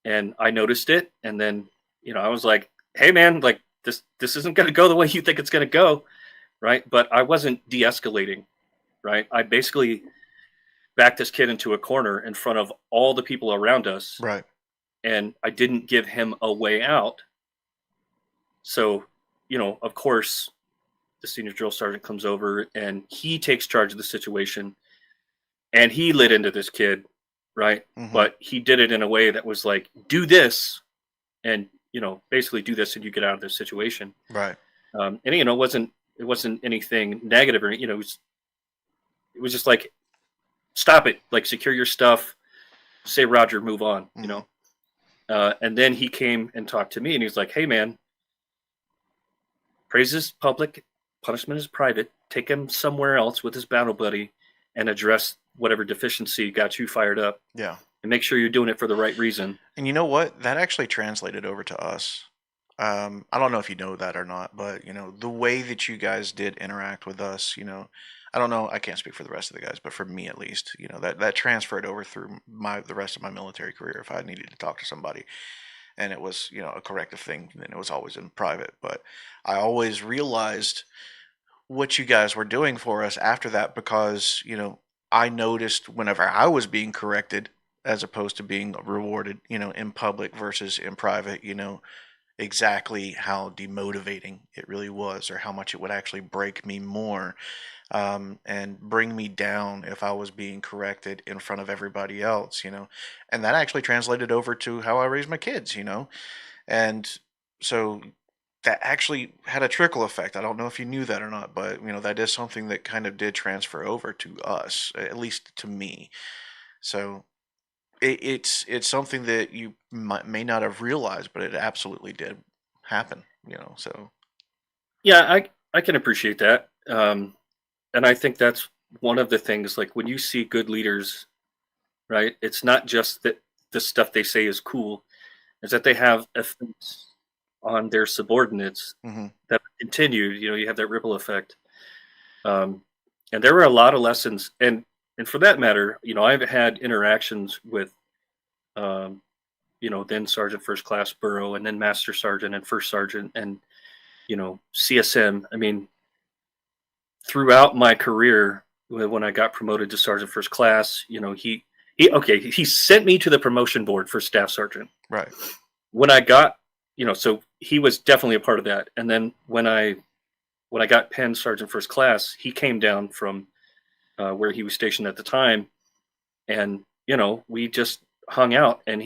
And I noticed it. And then, I was like, hey man, like this isn't going to go the way you think it's going to go. Right. But I wasn't de-escalating. Right. I basically backed this kid into a corner in front of all the people around us. Right. And I didn't give him a way out. So, of course, the senior drill sergeant comes over and he takes charge of the situation and he lit into this kid, right? Hmm. But he did it in a way that was like, do this, and basically do this, and you get out of this situation. Right. And it wasn't anything negative, or it was just like, stop it, like secure your stuff, say Roger, move on, Hmm. And then he came and talked to me, and he was like, hey man, praise is public, punishment is private. Take him somewhere else with his battle buddy and address whatever deficiency got you fired up, Yeah. and make sure you're doing it for the right reason. And you know what? That actually translated over to us. I don't know if you know that or not, but the way that you guys did interact with us, I don't know. I can't speak for the rest of the guys, but for me at least, that transferred over through the rest of my military career. If I needed to talk to somebody, and it was a corrective thing, then it was always in private. But I always realized what you guys were doing for us after that, because I noticed whenever I was being corrected as opposed to being rewarded, in public versus in private, exactly how demotivating it really was, or how much it would actually break me more, and bring me down if I was being corrected in front of everybody else, and that actually translated over to how I raise my kids, and so that actually had a trickle effect. I don't know if you knew that or not, but that is something that kind of did transfer over to us, at least to me. So it's something that you may not have realized, but it absolutely did happen. So Yeah, I can appreciate that. And I think that's one of the things, like when you see good leaders, right? It's not just that the stuff they say is cool, is that they have effects on their subordinates hmm. that continue. You have that ripple effect. Um, and there were a lot of lessons, and for that matter, I've had interactions with, um, then Sergeant First Class Burrow, and then Master Sergeant and First Sergeant, and CSM. I mean, throughout my career, when I got promoted to Sergeant First Class, he sent me to the promotion board for Staff Sergeant. Right. When I got, so he was definitely a part of that. And then when I got Penn Sergeant First Class, he came down from where he was stationed at the time, and we just hung out. And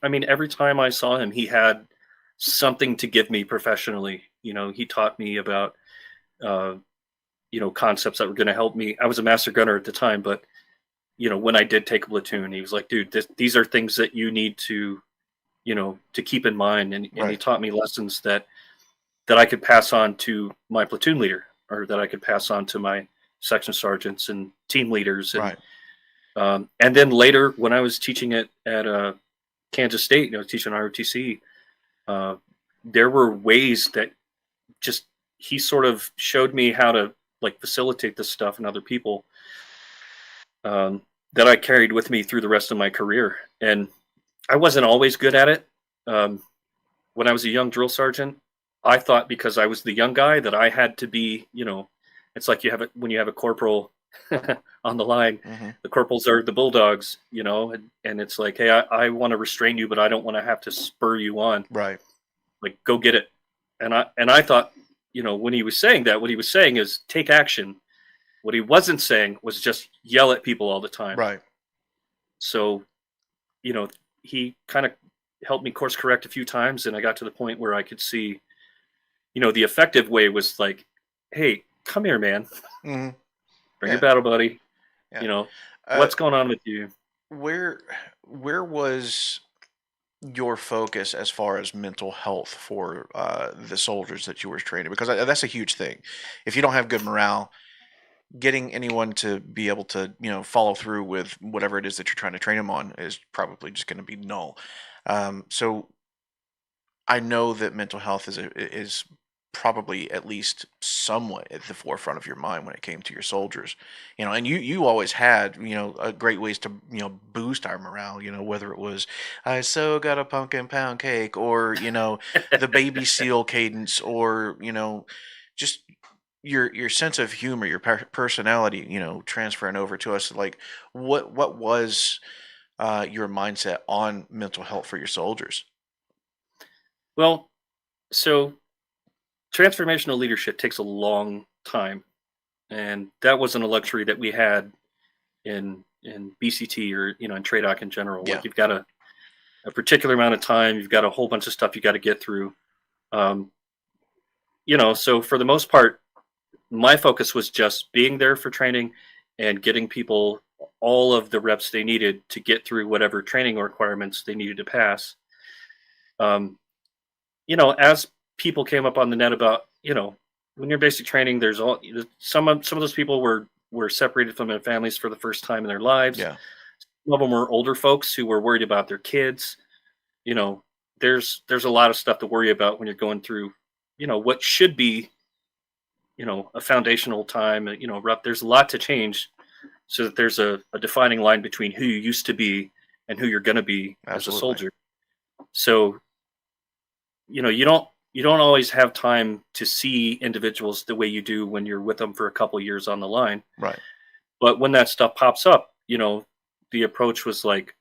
I mean, every time I saw him, he had something to give me professionally. He taught me about uh, concepts that were going to help me. I was a master gunner at the time, but when I did take a platoon, he was like, dude, these are things that you need to keep in mind. And he Right. taught me lessons that I could pass on to my platoon leader, or that I could pass on to my section sergeants and team leaders. Right. And then later when I was teaching it at Kansas State, teaching ROTC, uh, there were ways that just he sort of showed me how to like facilitate this stuff in other people, um, that I carried with me through the rest of my career. And I wasn't always good at it. Um, when I was a young drill sergeant, I thought because I was the young guy that I had to be, it's like you have it when you have a corporal on the line. Hmm. The corporals are the bulldogs, and it's like, hey, I want to restrain you, but I don't want to have to spur you on. Right. Like, go get it. And I thought, when he was saying that, what he was saying is take action. What he wasn't saying was just yell at people all the time. Right. So, you know, he kind of helped me course correct a few times, and I got to the point where I could see, the effective way was like, hey, come here, man, Hmm. bring your Yeah. battle buddy. Yeah. You know, Uh, what's going on with you? where where was your focus as far as mental health for the soldiers that you were training? Because that's a huge thing. If you don't have good morale, getting anyone to be able to follow through with whatever it is that you're trying to train them on is probably just going to be null. So I know that mental health is probably at least somewhat at the forefront of your mind when it came to your soldiers. And you always had great ways to boost our morale. Whether it was I so got a pumpkin pound cake, or the baby seal cadence, or just your sense of humor, your personality, transferring over to us. Like what was your mindset on mental health for your soldiers? Well, so transformational leadership takes a long time, and that wasn't a luxury that we had in BCT or in TRADOC in general. Yeah. Like you've got a particular amount of time, you've got a whole bunch of stuff you got to get through. Um, so for the most part, my focus was just being there for training and getting people all of the reps they needed to get through whatever training requirements they needed to pass. Um, as people came up on the net about, when you're basic training, there's all some of those people were separated from their families for the first time in their lives. Yeah. Some of them were older folks who were worried about their kids. You know, there's a lot of stuff to worry about when you're going through, what should be, a foundational time. Rep. There's a lot to change, so that there's a defining line between who you used to be and who you're going to be as a Absolutely. soldier. So you don't always have time to see individuals the way you do when you're with them for a couple years on the line. Right. But when that stuff pops up, the approach was like,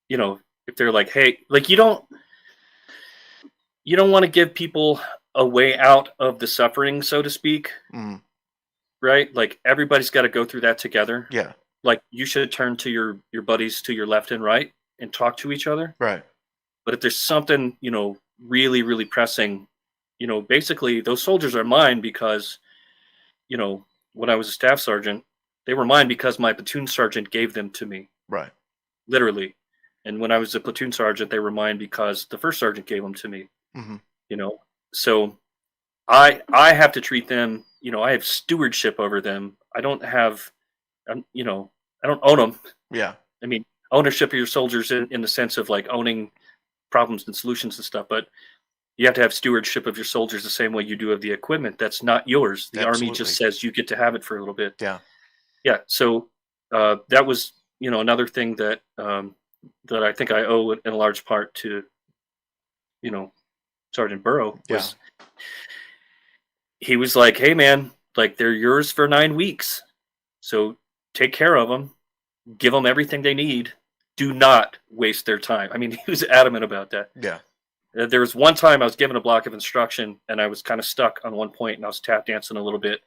if they're like, hey, like you don't want to give people a way out of the suffering, so to speak, Mm. right? Like everybody's got to go through that together. Yeah. Like you should turn to your buddies to your left and right and talk to each other. Right. But if there's something, really, really pressing, basically those soldiers are mine because, you know, when I was a staff sergeant, they were mine because my platoon sergeant gave them to me, Right. literally. And when I was a platoon sergeant, they were mine because the first sergeant gave them to me, Hmm. you know. So I have to treat them, I have stewardship over them. I don't have, I don't own them. Yeah. I mean, ownership of your soldiers in the sense of like owning problems and solutions and stuff, but you have to have stewardship of your soldiers the same way you do of the equipment that's not yours. The army just Absolutely. says you get to have it for a little bit. Yeah. Yeah. So that was, another thing that I think I owe in a large part to, you know, Sergeant Burrow Yeah. was he was like, hey man, like they're yours for 9 weeks. So take care of them, give them everything they need. Do not waste their time. I mean, he was adamant about that. Yeah. There was one time I was given a block of instruction and I was kind of stuck on one point and I was tap dancing a little bit.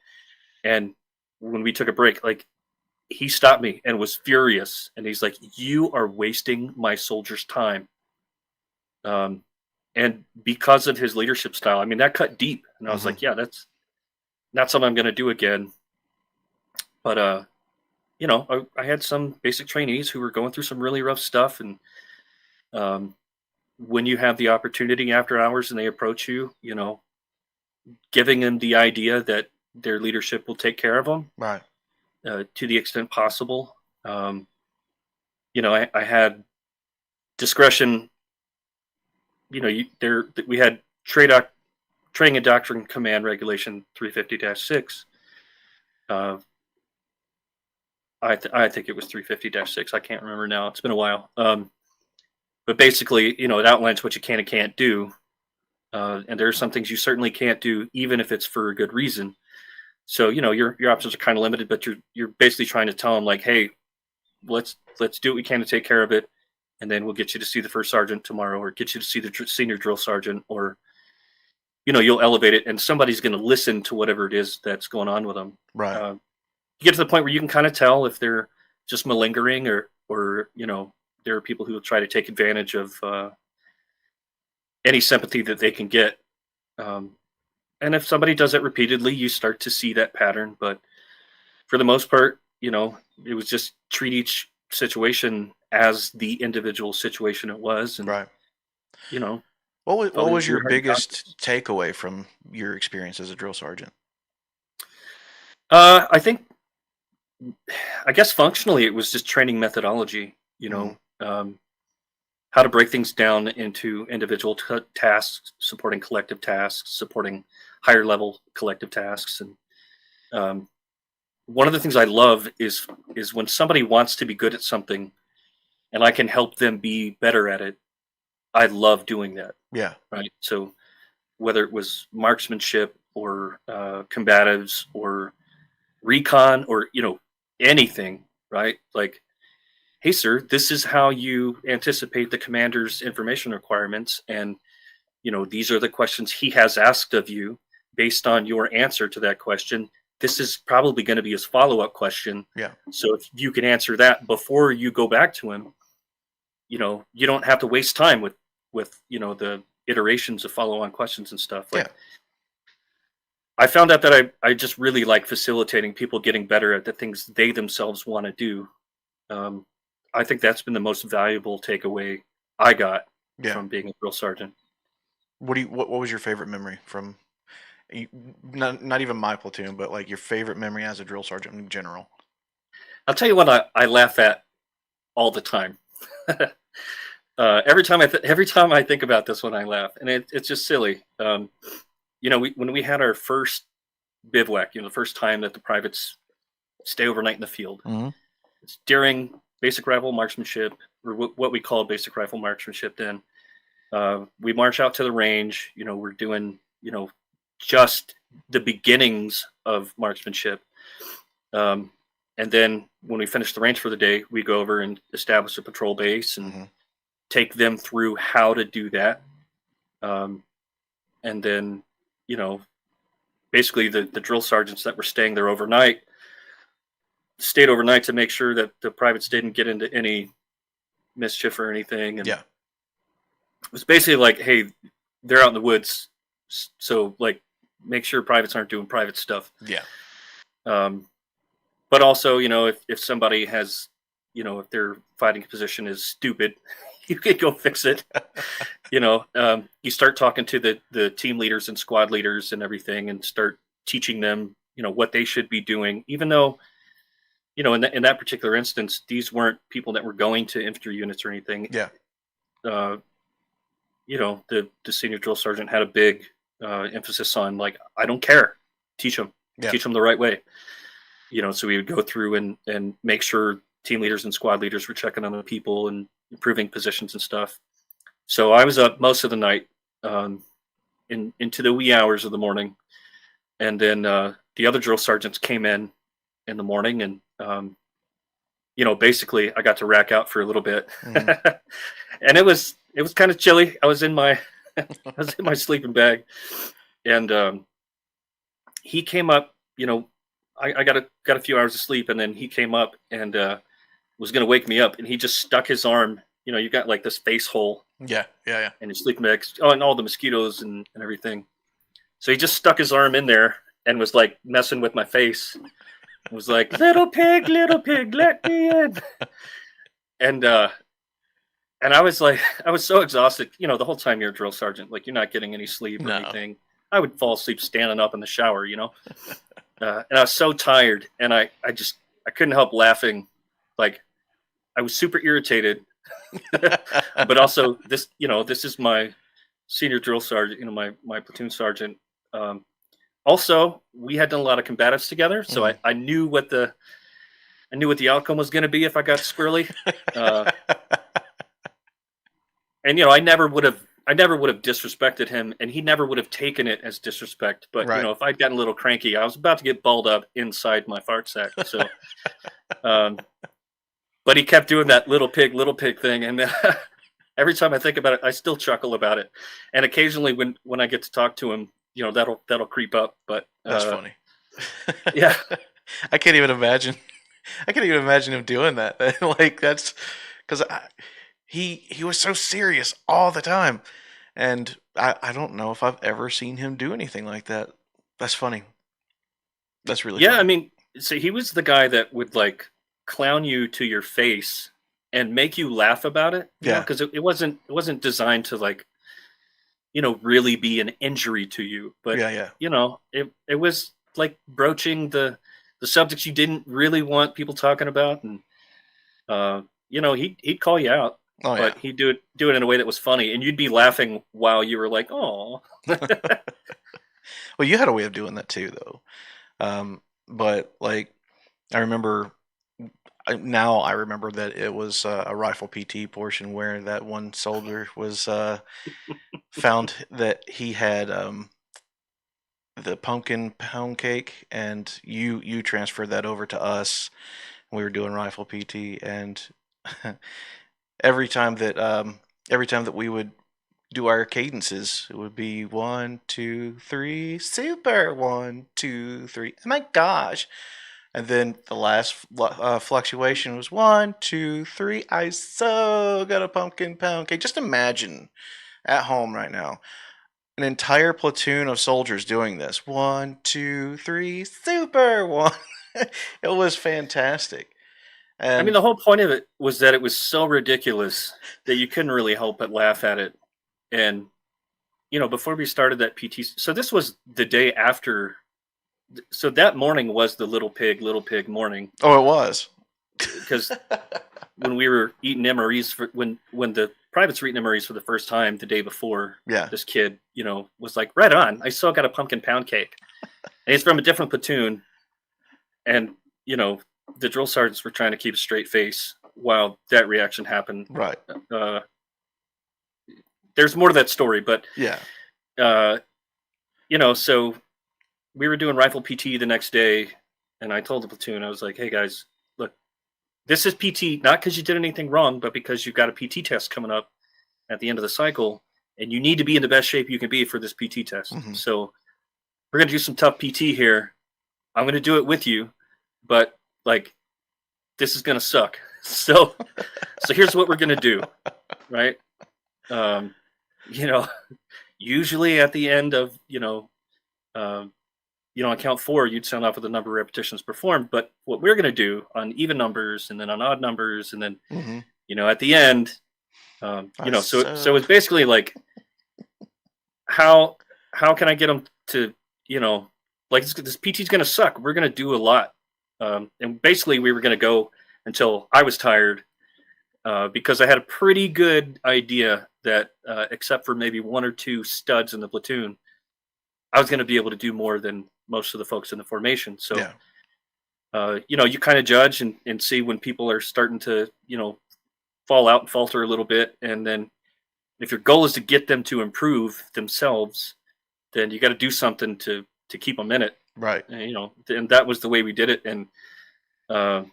And when we took a break, like he stopped me and was furious. And he's like, you are wasting my soldiers' time. Um, and because of his leadership style, I mean, that cut deep. And I was Hmm. like, yeah, that's not something I'm going to do again. But, I had some basic trainees who were going through some really rough stuff. And um, when you have the opportunity after hours and they approach you, giving them the idea that their leadership will take care of them Right. to the extent possible. I had discretion. We had trade Training and Doctrine Command Regulation 350-6. I think it was 350-6. I can't remember now. It's been a while. But basically, it outlines what you can and can't do. And there are some things you certainly can't do, even if it's for a good reason. So, your options are kind of limited, but you're basically trying to tell them, like, hey, let's do what we can to take care of it, and then we'll get you to see the first sergeant tomorrow, or get you to see the senior drill sergeant, or you'll elevate it, and somebody's going to listen to whatever it is that's going on with them. Right. You get to the point where you can kind of tell if they're just malingering, or there are people who will try to take advantage of any sympathy that they can get. And if somebody does it repeatedly, you start to see that pattern. But for the most part, it was just treat each situation as the individual situation it was. And, Right. you know, What tell was your hard biggest doctors. takeaway from your experience as a drill sergeant? I guess functionally it was just training methodology, how to break things down into individual tasks, supporting collective tasks, supporting higher level collective tasks. And one of the things I love is when somebody wants to be good at something and I can help them be better at it. I love doing that. Yeah. Right. So whether it was marksmanship or combatives or recon or, anything, right? Like, hey, sir, this is how you anticipate the commander's information requirements. And, these are the questions he has asked of you. Based on your answer to that question, this is probably going to be his follow-up question. Yeah. So if you can answer that before you go back to him, you don't have to waste time with the iterations of follow-on questions and stuff. Like, Yeah. I found out that I just really like facilitating people getting better at the things they themselves want to do. I think that's been the most valuable takeaway I got Yeah. from being a drill sergeant. What was your favorite memory from not even my platoon, but like your favorite memory as a drill sergeant in general? I'll tell you what I laugh at all the time. Every time I think about this one, I laugh, and it's just silly. When we had our first bivouac, the first time that the privates stay overnight in the field, Mm-hmm. it's during basic rifle marksmanship, or what we call basic rifle marksmanship. Then we march out to the range. We're doing just the beginnings of marksmanship. And then when we finish the range for the day, we go over and establish a patrol base and Mm-hmm. take them through how to do that. And then, basically the drill sergeants that were staying there overnight stayed overnight to make sure that the privates didn't get into any mischief or anything. And Yeah. it was basically like, hey, they're out in the woods, so like make sure privates aren't doing private stuff. Yeah. But also, if somebody has, if their fighting position is stupid, you can go fix it. You start talking to the team leaders and squad leaders and everything, and start teaching them, what they should be doing, even though, in that particular instance, these weren't people that were going to infantry units or anything. Yeah. The senior drill sergeant had a big emphasis on, like, I don't care, teach them the right way. So we would go through and make sure team leaders and squad leaders were checking on the people and improving positions and stuff. So I was up most of the night, into the wee hours of the morning, and then the other drill sergeants came in the morning, and basically I got to rack out for a little bit. Mm-hmm. And it was kind of chilly. I was in my sleeping bag, and he came up. I got a few hours of sleep, and then he came up and was going to wake me up, and he just stuck his arm. You got like this face hole. Yeah. Yeah. And his sleeping bag, and all the mosquitoes and everything. So he just stuck his arm in there and was like messing with my face. It was like, little pig, let me in. And I was like, I was so exhausted. The whole time you're a drill sergeant, like, you're not getting any sleep or anything. I would fall asleep standing up in the shower, and I was so tired, and I couldn't help laughing. Like, I was super irritated, but also this is my senior drill sergeant, my platoon sergeant. Um, Also, we had done a lot of combatives together, so Mhm. I knew what the outcome was going to be if I got squirrely. Uh, and I never would have disrespected him, and he never would have taken it as disrespect. But Right. if I'd gotten a little cranky, I was about to get balled up inside my fart sack. So, um, but he kept doing that little pig thing, and every time I think about it, I still chuckle about it. And occasionally, when I get to talk to him, that'll creep up. But That's funny. yeah, I can't even imagine. I can't even imagine him doing that. Like that's because he was so serious all the time, and I don't know if I've ever seen him do anything like that. That's funny. That's really yeah. I funny. mean, so he was the guy that would like clown you to your face and make you laugh about it. Yeah. Because it wasn't designed to like really be an injury to you, but Yeah. Yeah. it was like broaching the subjects you didn't really want people talking about, and he'd call you out, Oh yeah. but he'd do it in a way that was funny, and you'd be laughing while you were like, "Oh, Well, you had a way of doing that too, though. But like I remember now, I remember that it was a rifle PT portion where that one soldier was found that he had the pumpkin pound cake, and you transferred that over to us. We were doing rifle PT, and every time that every time that we would do our cadences, it would be 1, 2, 3, super 1, 2, 3. Oh my gosh! And then the last fluctuation was 1, 2, 3. I so got a pumpkin pound cake. Just imagine at home right now an entire platoon of soldiers doing this. 1, 2, 3, super one. It was fantastic. I mean, And the whole point of it was that it was so ridiculous that you couldn't really help but laugh at it." And before we started that PT, so this was the day after. So that morning was the little pig morning, oh, it was. because when we were eating MREs when the privates were eating MREs for the first time the day before, Yeah. this kid, was like, "Right on, I still got a pumpkin pound cake," and he's from a different platoon, and you know the drill sergeants were trying to keep a straight face while that reaction happened. Right. Uh, there's more to that story, but Yeah. uh, so we were doing rifle PT the next day, and I told the platoon, I was like, "Hey guys, look, this is PT, not because you did anything wrong, but because you've got a PT test coming up at the end of the cycle, and you need to be in the best shape you can be for this PT test. Hmm. So we're gonna do some tough PT here. I'm gonna do it with you, but like this is gonna suck. So here's what we're gonna do, right? Um, you know, usually at the end of um, on count four, you'd sound off with the number of repetitions performed. But what we're gonna do on even numbers and then on odd numbers, and then Hmm. at the end, I so so it's basically like how can I get them to like this PT's gonna suck. We're gonna do a lot, and basically we were gonna go until I was tired, because I had a pretty good idea that, except for maybe one or two studs in the platoon, I was gonna be able to do more than most of the folks in the formation. So yeah. you kind of judge and see when people are starting to fall out and falter a little bit, and then if your goal is to get them to improve themselves, then you got to do something to keep them in it. Right. And that was the way we did it. And uh,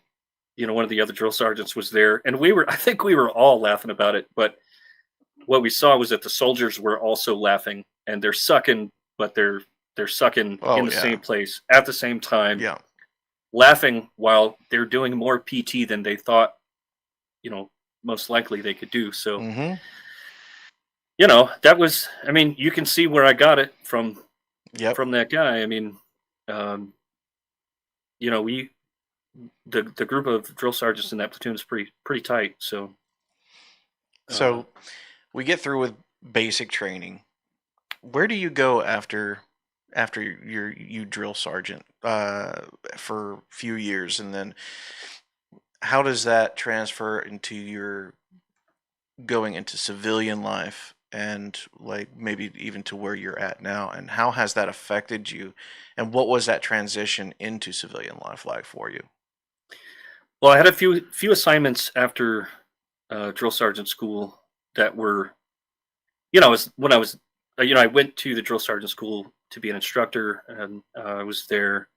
one of the other drill sergeants was there, and I think we were all laughing about it. But what we saw was that the soldiers were also laughing, and they're sucking, but they're sucking in Oh the yeah. same place at the same time, Yeah. laughing while they're doing more PT than they thought, most likely they could do. So Hmm. that was, I mean, you can see where I got it from Yep. that guy. I mean, um, we the group of drill sergeants in that platoon is pretty tight. So uh, So we get through with basic training. Where do you go after you drill sergeant for a few years, and then how does that transfer into your going into civilian life and like maybe even to where you're at now, and how has that affected you, and what was that transition into civilian life like for you? Well, I had a few assignments after drill sergeant school that were, when I was, I went to the drill sergeant school to be an instructor, and I was there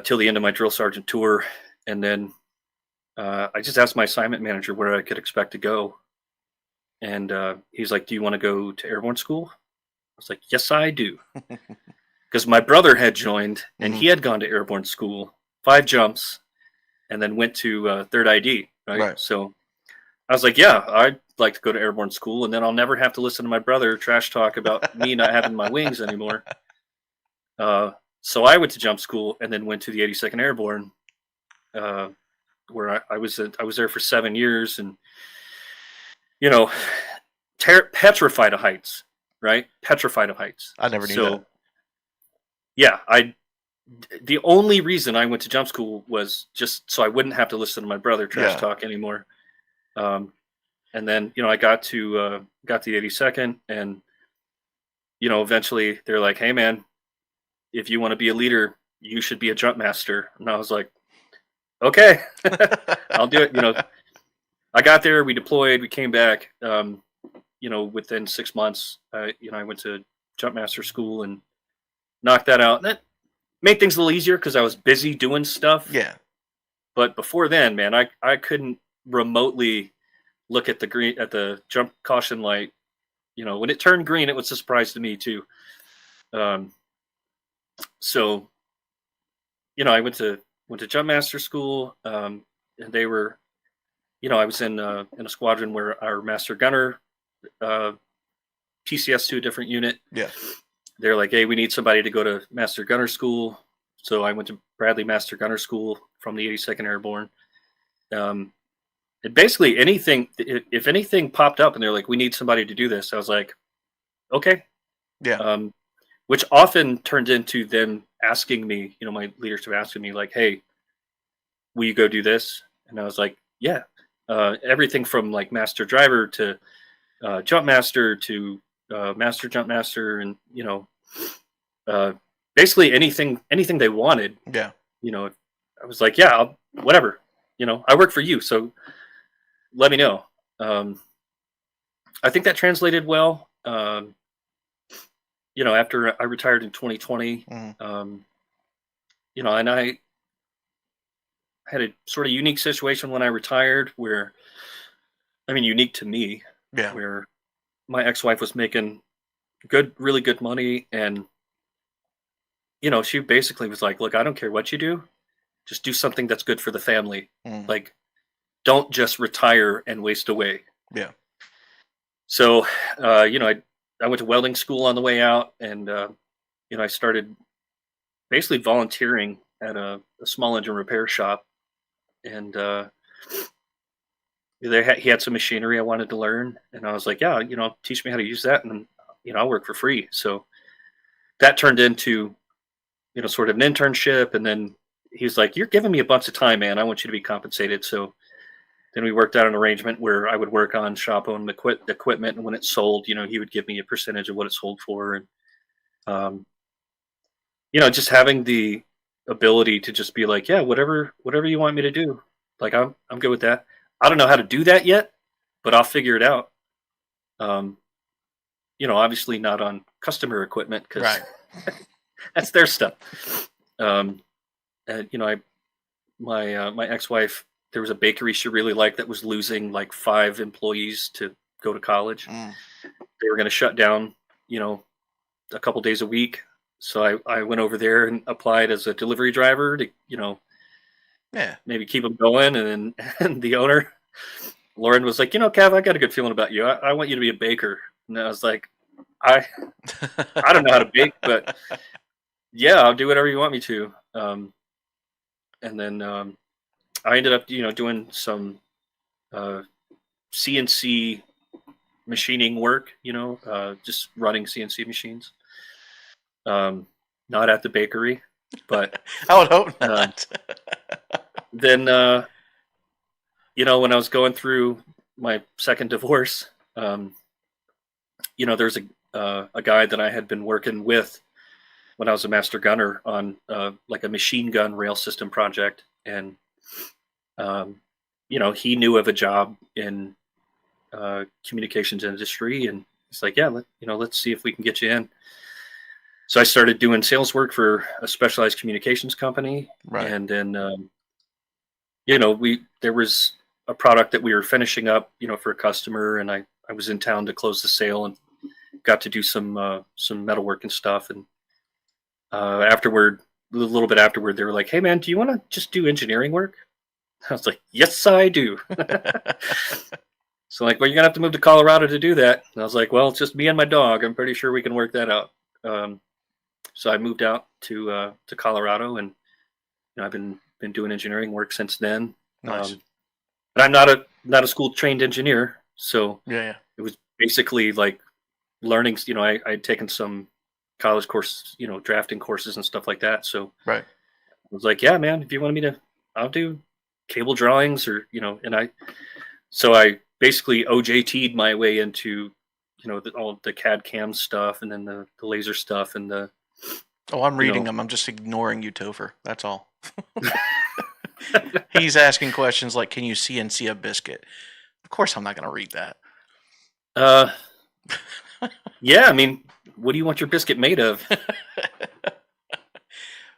till the end of my drill sergeant tour, and then I just asked my assignment manager where I could expect to go, and he's like, "Do you want to go to airborne school?" I was like, "Yes, I do," because my brother had joined and Hmm. he had gone to airborne school, 5 jumps, and then went to third ID. Right, Right. so I was like, "Yeah, I'd like to go to airborne school, and then I'll never have to listen to my brother trash talk about me not having my wings anymore." Uh, so I went to jump school and then went to the 82nd Airborne, uh, where I was there for 7 years, and you know, petrified of heights, right? Petrified of heights. I never knew that. So yeah, the only reason I went to jump school was just so I wouldn't have to listen to my brother trash Yeah. talk anymore. Um, and then I got to the 82nd, and eventually they're like, "Hey man, if you want to be a leader, you should be a jump master." And I was like, "Okay, I'll do it." I got there, we deployed, we came back. Within 6 months, I went to jump master school and knocked that out. And that made things a little easier because I was busy doing stuff. Yeah. But before then, man, I couldn't remotely look at the jump caution light. When it turned green, it was a surprise to me too. Um, so I went to jump master school, and they were, I was in a squadron where our master gunner uh, TCS to a different unit. Yeah. They're like, "Hey, we need somebody to go to master gunner school." So I went to Bradley Master Gunner School from the 82nd Airborne. Um, and basically anything, if anything popped up and they're like, "We need somebody to do this," I was like, "Okay." Yeah. Um, which often turned into them asking me, my leadership asking me like, "Hey, will you go do this?" And I was like, "Yeah." Everything from like master driver to jump master to master jump master, and uh, basically anything they wanted. Yeah. I was like, "Yeah, whatever." I work for you, so let me know. Um, I think that translated well. After I retired in 2020, Hmm. and I had a sort of unique situation when I retired, where, I mean, unique to me, Yeah. where my ex-wife was making really good money, and she basically was like, "Look, I don't care what you do, just do something that's good for the family. Hmm. Like, don't just retire and waste away." Yeah. So, I went to welding school on the way out, and I started basically volunteering at a small engine repair shop, and he had some machinery I wanted to learn, and I was like, "Yeah, teach me how to use that, and I'll work for free." So that turned into sort of an internship, and then he's like, "You're giving me a bunch of time, man. I want you to be compensated." So then we worked out an arrangement where I would work on shop owned equipment, and when it sold, he would give me a percentage of what it sold for, and um, just having the ability to just be like, "Yeah, whatever you want me to do, like I'm good with that." I don't know how to do that yet, but I'll figure it out. Um, Obviously not on customer equipment because Right. that's their stuff. Um, and my ex-wife, there was a bakery she really liked that was losing like 5 employees to go to college. Mm. They were going to shut down, you know, a couple days a week. So I went over there and applied as a delivery driver to, Yeah. maybe keep them going. And then and the owner, Lauren, was like, Kev, I got a good feeling about you. I want you to be a baker. And I was like, I I don't know how to bake, but yeah, I'll do whatever you want me to. And then I ended up, doing some uh, CNC machining work, just running CNC machines. Um, Not at the bakery, but I would hope um, not. then, when I was going through my second divorce, there's a guy that I had been working with when I was a master gunner on like a machine gun rail system project, and um, he knew of a job in communications industry, and he's like, yeah, let's see if we can get you in. So I started doing sales work for a specialized communications company, Right. and then we there was a product that we were finishing up, for a customer, and I was in town to close the sale and got to do some metalwork and stuff. And afterward, a little bit afterward, they were like, "Hey, man, do you want to just do engineering work?" I was like, "Yes, I do." So like, well, you're gonna have to move to Colorado to do that. And I was like, well, it's just me and my dog. I'm pretty sure we can work that out. Um, so I moved out to Colorado, and I've been doing engineering work since then. Nice. Um, and I'm not a school trained engineer, so Yeah, yeah. it was basically like learning. I had taken some college courses, drafting courses and stuff like that. So Right. I was like, yeah, man, if you want me to, I'll do cable drawings, or so I basically OJT'd my way into all the CAD CAM stuff, and then the laser stuff, and the Oh, I'm you reading know them. I'm just ignoring you, Topher. That's all. He's asking questions like, "Can you CNC a biscuit?" Of course, I'm not going to read that. uh yeah, I mean, what do you want your biscuit made of?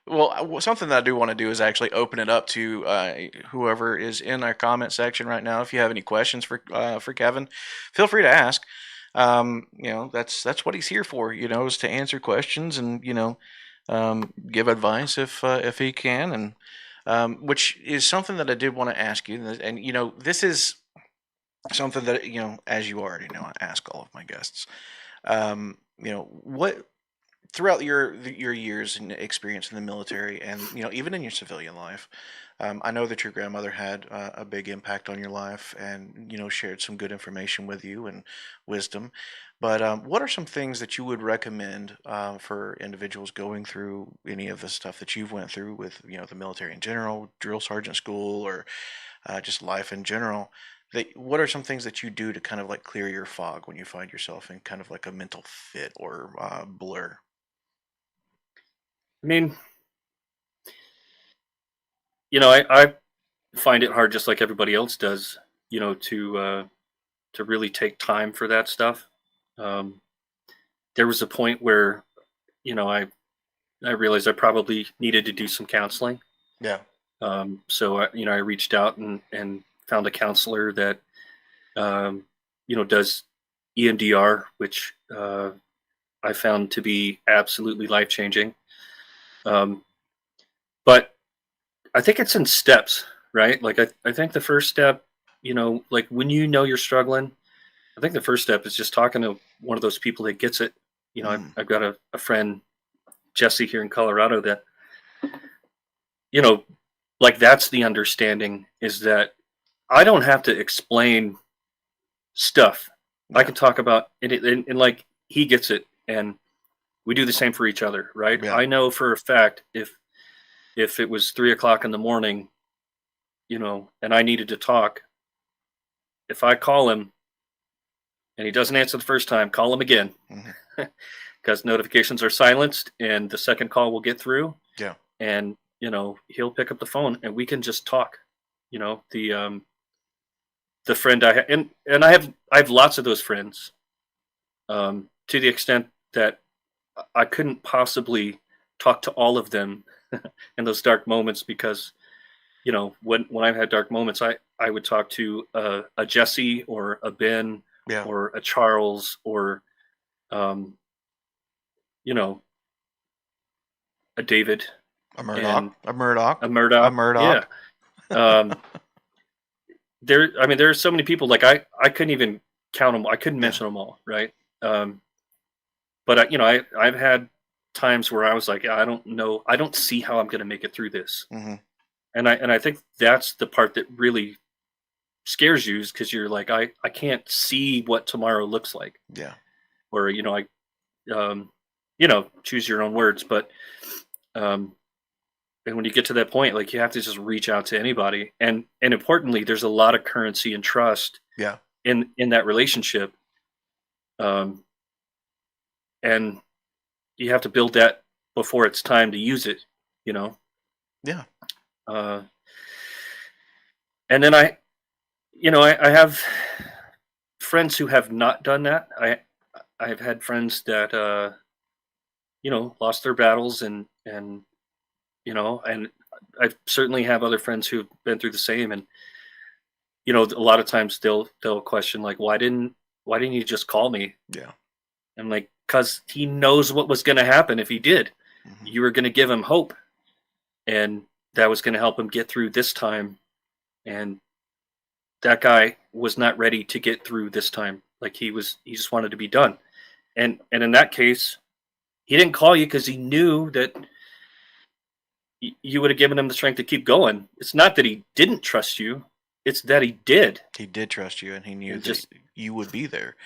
Well, something that I do want to do is actually open it up to whoever is in our comment section right now. If you have any questions for Kevin, feel free to ask. That's what he's here for. Is to answer questions and give advice if he can, and which is something that I did want to ask you. And this is something that as you already know, I ask all of my guests. What throughout your years and experience in the military, and even in your civilian life, I know that your grandmother had a big impact on your life, and shared some good information with you and wisdom. But what are some things that you would recommend for individuals going through any of the stuff that you've went through with the military in general, drill sergeant school, or just life in general? What are some things that you do to kind of like clear your fog when you find yourself in kind of like a mental fit or blur? I mean, I find it hard, just like everybody else does, to really take time for that stuff. Um, there was a point where I realized I probably needed to do some counseling. Yeah. So I reached out and found a counselor that um, does EMDR, which I found to be absolutely life changing. Um, but I think it's in steps, right? Like I think the first step, like when you're struggling, I think the first step is just talking to one of those people that gets it. Mm, I've got a friend, Jesse, here in Colorado, that you know like that's the understanding, is that I don't have to explain stuff. I yeah. can talk about it, and like he gets it, and we do the same for each other, right? Yeah. I know for a fact, if it was 3 o'clock in the morning, and I needed to talk, if I call him and he doesn't answer the first time, call him again, Hmm. because notifications are silenced, and the second call will get through, Yeah. and he'll pick up the phone, and we can just talk. The friend and I have lots of those friends, to the extent that I couldn't possibly talk to all of them in those dark moments, because when I've had dark moments, I would talk to a Jesse or a Ben Yeah. or a Charles, or um, you know a David A Murdoch. and A Murdoch. a A Murdoch. Yeah. Murdoch. Um, there are so many people, like I couldn't even count them. I couldn't Yeah. mention them all, right? Um, but I've had times where I was like, I don't know, I don't see how I'm going to make it through this. Hmm. And I think that's the part that really scares you, is because you're like, I can't see what tomorrow looks like. Yeah. Or um, choose your own words. But um, and when you get to that point, like, you have to just reach out to anybody, and importantly, there's a lot of currency and trust Yeah. in that relationship. and you have to build that before it's time to use it, you know. Yeah. Uh, and then I have friends who have not done that. I've had friends that lost their battles, and and I certainly have other friends who've been through the same. And a lot of times they'll question, like, why didn't you just call me? Yeah. I'm like, because he knows what was going to happen if he did. Hmm. You were going to give him hope, and that was going to help him get through this time. And that guy was not ready to get through this time. Like, he just wanted to be done. And in that case, he didn't call you because he knew that you would have given him the strength to keep going. It's not that he didn't trust you; it's that he did. He did trust you, and he knew And that just you would be there.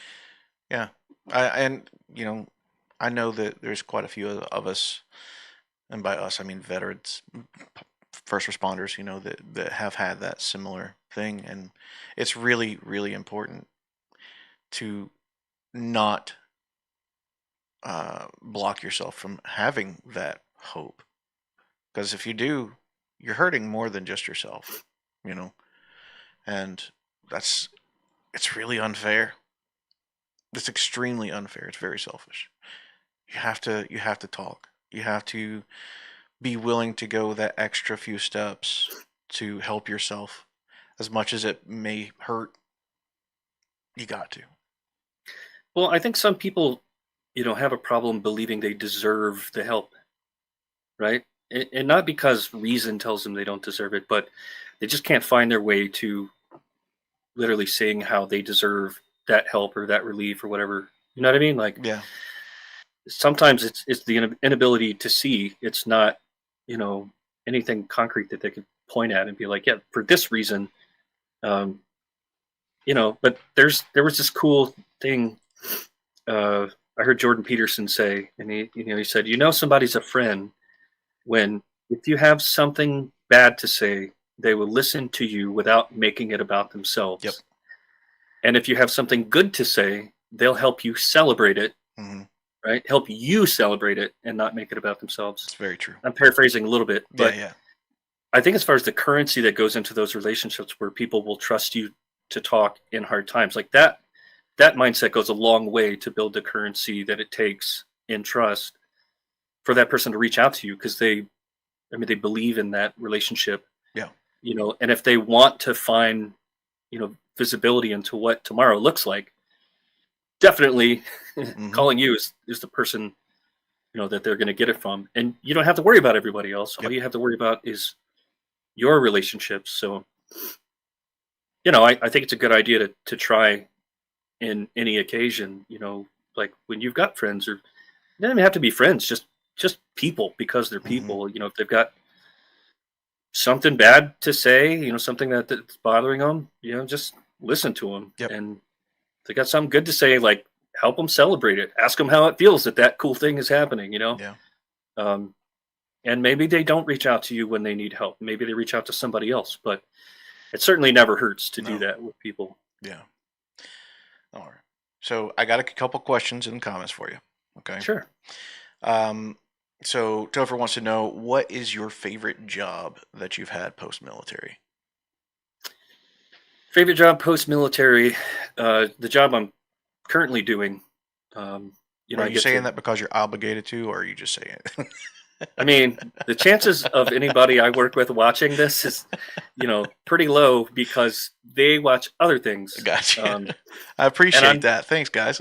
Yeah. And I know that there's quite a few of us, and by us I mean veterans, first responders, that have had that similar thing, and it's really, really important to not block yourself from having that hope, because if you do, you're hurting more than just yourself, you know, and that's it's really unfair. It's extremely unfair. It's very selfish. You have to talk. You have to be willing to go that extra few steps to help yourself. As much as it may hurt, you got to. well, I think some people, have a problem believing they deserve the help, right? And not because reason tells them they don't deserve it, but they just can't find their way to literally saying how they deserve that help or that relief or whatever. You know what I mean? Like, Yeah. sometimes it's the inability to see. It's not, you know, anything concrete that they could point at and be like, yeah, for this reason. Um, but there was this cool thing. Uh, I heard Jordan Peterson say, and he said, somebody's a friend when if you have something bad to say, they will listen to you without making it about Yep. themselves. And if you have something good to say, they'll help you celebrate it, Hmm. right? Help you celebrate it and not make it about themselves. It's very true. I'm paraphrasing a little bit, Yeah. but Yeah. I think as far as the currency that goes into those relationships where people will trust you to talk in hard times, like that mindset goes a long way to build the currency that it takes in trust for that person to reach out to you because they believe in that relationship, Yeah. and if they want to find, visibility into what tomorrow looks like, definitely Hmm. calling you is the person, that they're going to get it from. And you don't have to worry about everybody else. All Yep. you have to worry about is your relationships. So, I think it's a good idea to try in any occasion, like when you've got friends, or they don't even have to be friends, just people, because they're Hmm. people. If they've got something bad to say, something that's bothering them, just listen to them. Yep. And if they got something good to say, like, help them celebrate it. Ask them how it feels that cool thing is happening. Yeah. Um, and maybe they don't reach out to you when they need help. Maybe they reach out to somebody else. But it certainly never hurts to do No. that with people. Yeah. All right. So I got a couple questions and comments for you. Okay. Sure. Um, so Topher wants to know, what is your favorite job that you've had post military? Favorite job post military, the job I'm currently doing. Um, Are I you get saying to. that because you're obligated to, or are you just saying it? I mean, the chances of anybody I work with watching this is, pretty low because they watch other things. Gotcha. I And appreciate I'm that. Thanks, guys.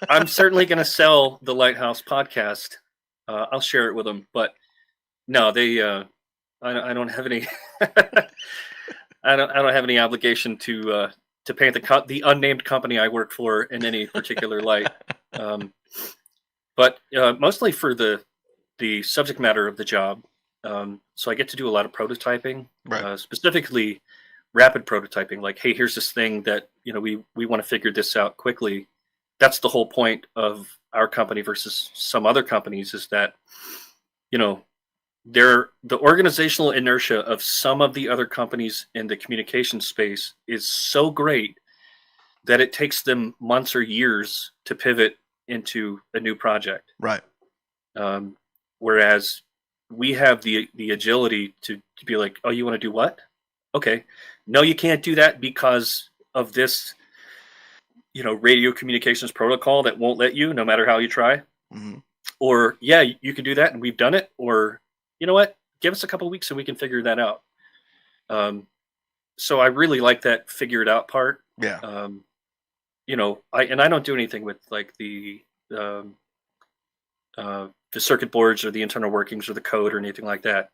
I'm certainly going to sell the Lighthouse podcast. I'll share it with them, but no, they. I don't have any. I don't have any obligation to paint the unnamed company I work for in any particular light. Um, but mostly for the subject matter of the job. So I get to do a lot of prototyping, Right. specifically rapid prototyping. Like, hey, here's this thing that we want to figure this out quickly. That's the whole point of our company versus some other companies, is that you know the organizational inertia of some of the other companies in the communication space is so great that it takes them months or years to pivot into a new project. Right. Um, Whereas we have the agility to be like, oh, you want to do what? Okay, no, you can't do that because of this, radio communications protocol that won't let you, no matter how you try. Hmm. Or yeah, you can do that, and we've done it. Or you know what? Give us a couple weeks and we can figure that out. So I really like that figure it out part. Yeah. Um, I don't do anything with like um, the circuit boards or the internal workings or the code or anything like that.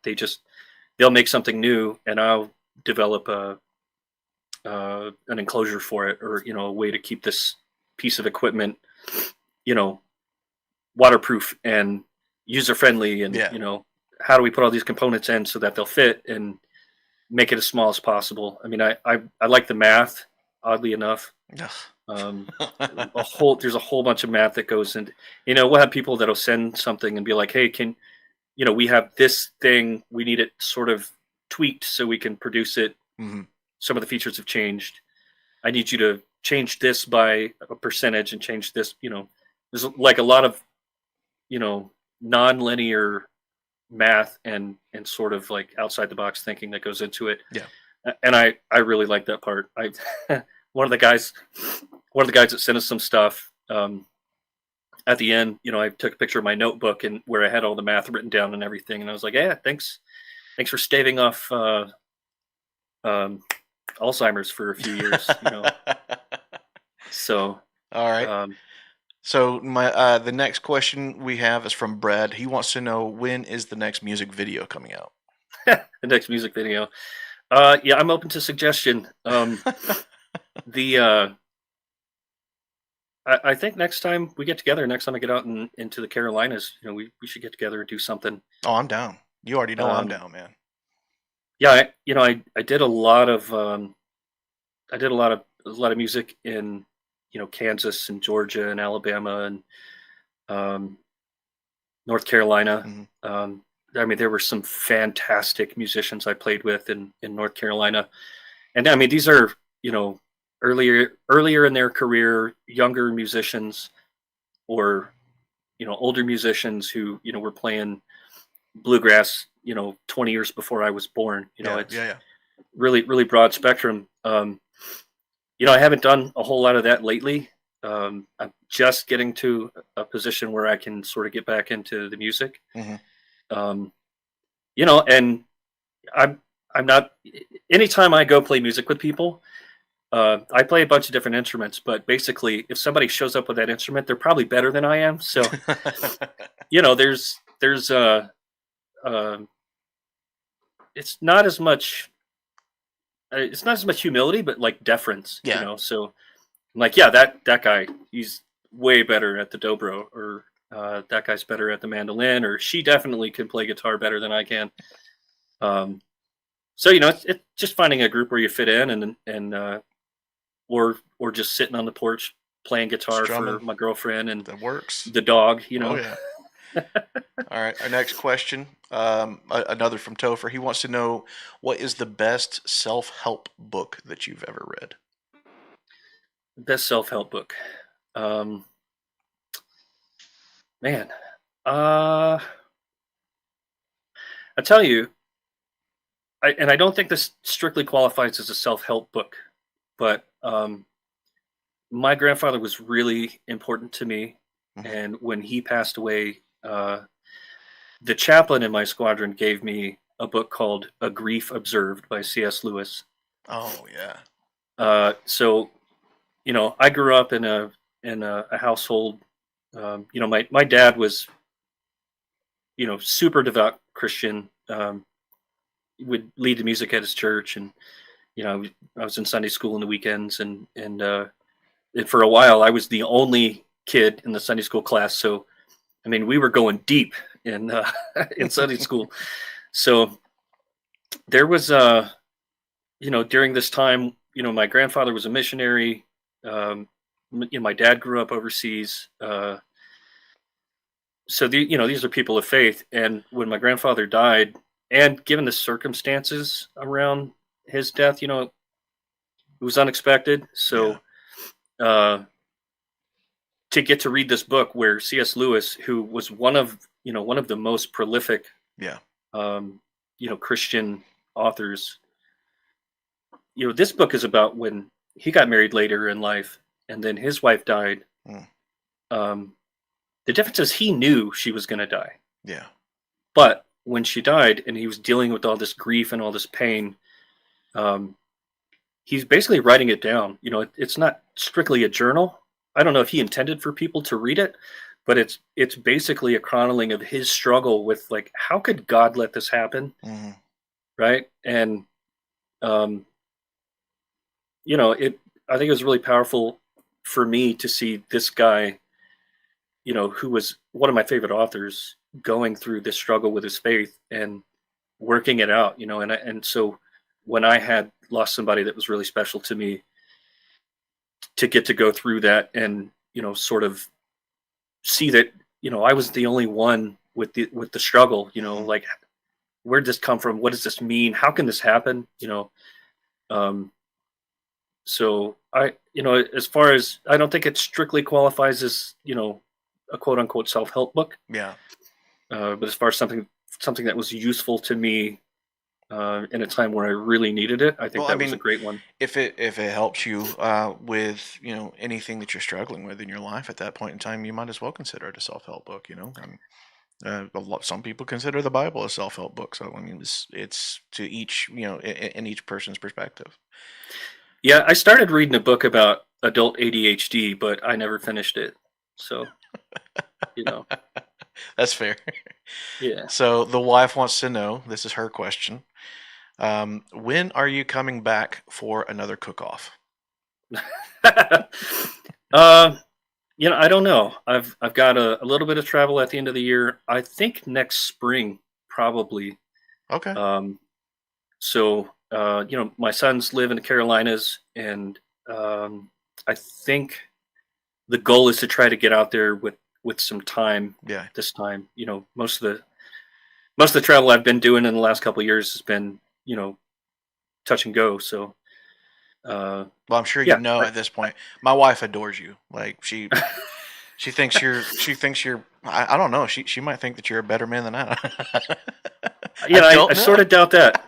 They'll make something new, and I'll develop an enclosure for it, or a way to keep this piece of equipment, you know, waterproof and user friendly, and Yeah. how do we put all these components in so that they'll fit and make it as small as possible. I mean, I like the math, oddly enough. Um, there's a whole bunch of math that goes into, we'll have people that'll send something and be like, hey, we have this thing, we need it sort of tweaked so we can produce it. Hmm. Some of the features have changed. I need you to change this by a percentage and change this. There's like a lot of, non-linear math and sort of like outside the box thinking that goes into it. Yeah. And I really like that part. One of the guys that sent us some stuff, at the end, I took a picture of my notebook and where I had all the math written down and everything, and I was like, yeah, thanks for staving off Alzheimer's for a few years. So All right. um, So the next question we have is from Brad. He wants to know, when is the next music video coming out? the next music video. Yeah, I'm open to suggestion. The I think next time we get together, next time I get out into the Carolinas, we should get together and do something. Oh, I'm down. You already know I'm Um, down, man. yeah, I did a lot of a lot of music in Kansas and Georgia and Alabama and um, North Carolina. Mhm. I mean, there were some fantastic musicians I played with in North Carolina, and I mean, these are earlier in their career, younger musicians, or older musicians who were playing bluegrass 20 years before I was born. Yeah, It's yeah, yeah. really, really broad spectrum. I haven't done a whole lot of that lately. I'm just getting to a position where I can sort of get back into the music. Hmm. Um, and I'm not. Anytime I go play music with people, I play a bunch of different instruments. But basically, if somebody shows up with that instrument, they're probably better than I am. So there's uh, it's not as much. It's not as much humility, but like deference. Yeah. So I'm like, yeah, that guy, he's way better at the dobro, or that guy's better at the mandolin, or she definitely can play guitar better than I can. So it's just finding a group where you fit in, or just sitting on the porch playing guitar for Strumming. my girlfriend and That works. the dog. Oh, yeah. All right. Our next question, another from Topher. He wants to know, what is the best self-help book that you've ever read? Best self-help book. Man, I tell you, I don't think this strictly qualifies as a self-help book, but my grandfather was really important to me, Mhm. and when he passed away, the chaplain in my squadron gave me a book called A Grief Observed by C.S. Lewis. Oh, yeah. So I grew up in a household. My dad was super devout Christian. Would lead the music at his church, and I was in Sunday school in the weekends, and for a while I was the only kid in the Sunday school class. So I mean, we were going deep in in Sunday school. So there was during this time, my grandfather was a missionary. My dad grew up overseas. So these are people of faith, and when my grandfather died, and given the circumstances around his death, it was unexpected. So Yeah. to get to read this book where C.S. Lewis, who was one of the most prolific, Yeah. um, Christian authors, this book is about when he got married later in life, and then his wife died. Mm. Um, the difference is he knew she was going to die, Yeah. but when she died, and he was dealing with all this grief and all this pain, um, he's basically writing it down. It's not strictly a journal. I don't know if he intended for people to read it, but it's basically a chronicling of his struggle with, like, how could God let this happen, Hmm. right? And um, it. I think it was really powerful for me to see this guy, who was one of my favorite authors, going through this struggle with his faith and working it out. And so when I had lost somebody that was really special to me, to get to go through that and sort of see that I was the only one with the struggle. Hmm. Like, where did this come from? What does this mean? How can this happen? Um, so as far as, I don't think it strictly qualifies as a quote unquote self help book, Yeah. but as far as something that was useful to me in a time where I really needed it, I think Well, I that was a mean, great one. if it helps you with anything that you're struggling with in your life at that point in time, you might as well consider it a self help book. Some people consider the Bible a self help book. So I mean, it's to each in each person's perspective. Yeah, I started reading a book about adult ADHD, but I never finished it. So, you know, That's fair. yeah. So the wife wants to know. This is her question. When are you coming back for another cook off? um, I don't know. I've got a little bit of travel at the end of the year. I think next spring, probably. Okay. Um, so my sons live in the Carolinas, and I think the goal is to try to get out there with some time Yeah. this time. Most of the travel I've been doing in the last couple of years has been touch and go. So Well, I'm sure you yeah, know at this point. My wife adores you. Like she thinks you're. I don't know. She might think that you're a better man than I am. I I don't sort know. of doubt that.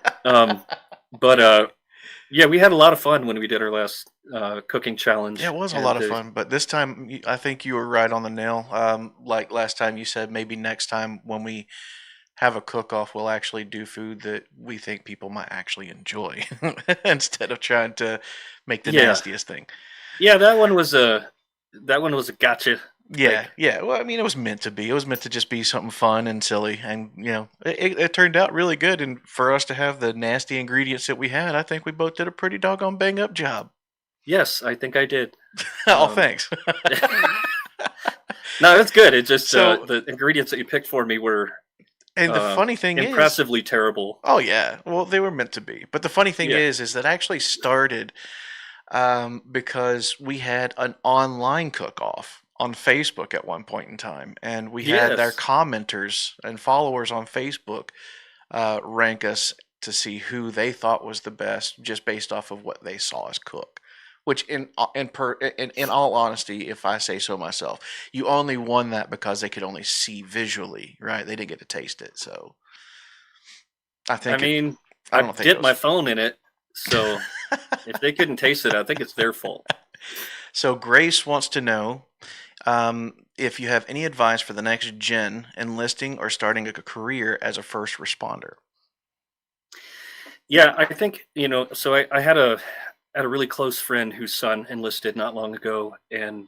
But yeah, we had a lot of fun when we did our last cooking Yeah, challenge, it was a lot and of fun, but this time I think you were right on the nail. Like last time, you said maybe next time when we have a cook-off, we'll actually do food that we think people might actually enjoy instead of trying to make the yeah, nastiest thing. yeah, that one was a gotcha. Yeah, Like, yeah. Well, I mean, it was meant to be. It was meant to just be something fun and silly, and it turned out really good. And for us to have the nasty ingredients that we had, I think we both did a pretty doggone bang up job. yes, I think I did. Oh, Um, thanks. no, it's good. It just So, the ingredients that you picked for me were and the funny thing is, impressively terrible. oh yeah, well they were meant to be. But the funny thing Yeah. is that actually started because we had an online cook-off on Facebook at one point in time, and we had their Yes. commenters and followers on Facebook rank us to see who they thought was the best, just based off of what they saw us cook. Which, in all honesty, if I say so myself, you only won that because they could only see visually, right? They didn't get to taste it, so I I think it. mean, I I don't think it dipped my was. phone in it, so if they couldn't taste it, I think it's their fault. So Grace wants to know if you have any advice for the next gen enlisting or starting a career as a first responder. Yeah, I think, so I had a really close friend whose son enlisted not long ago, and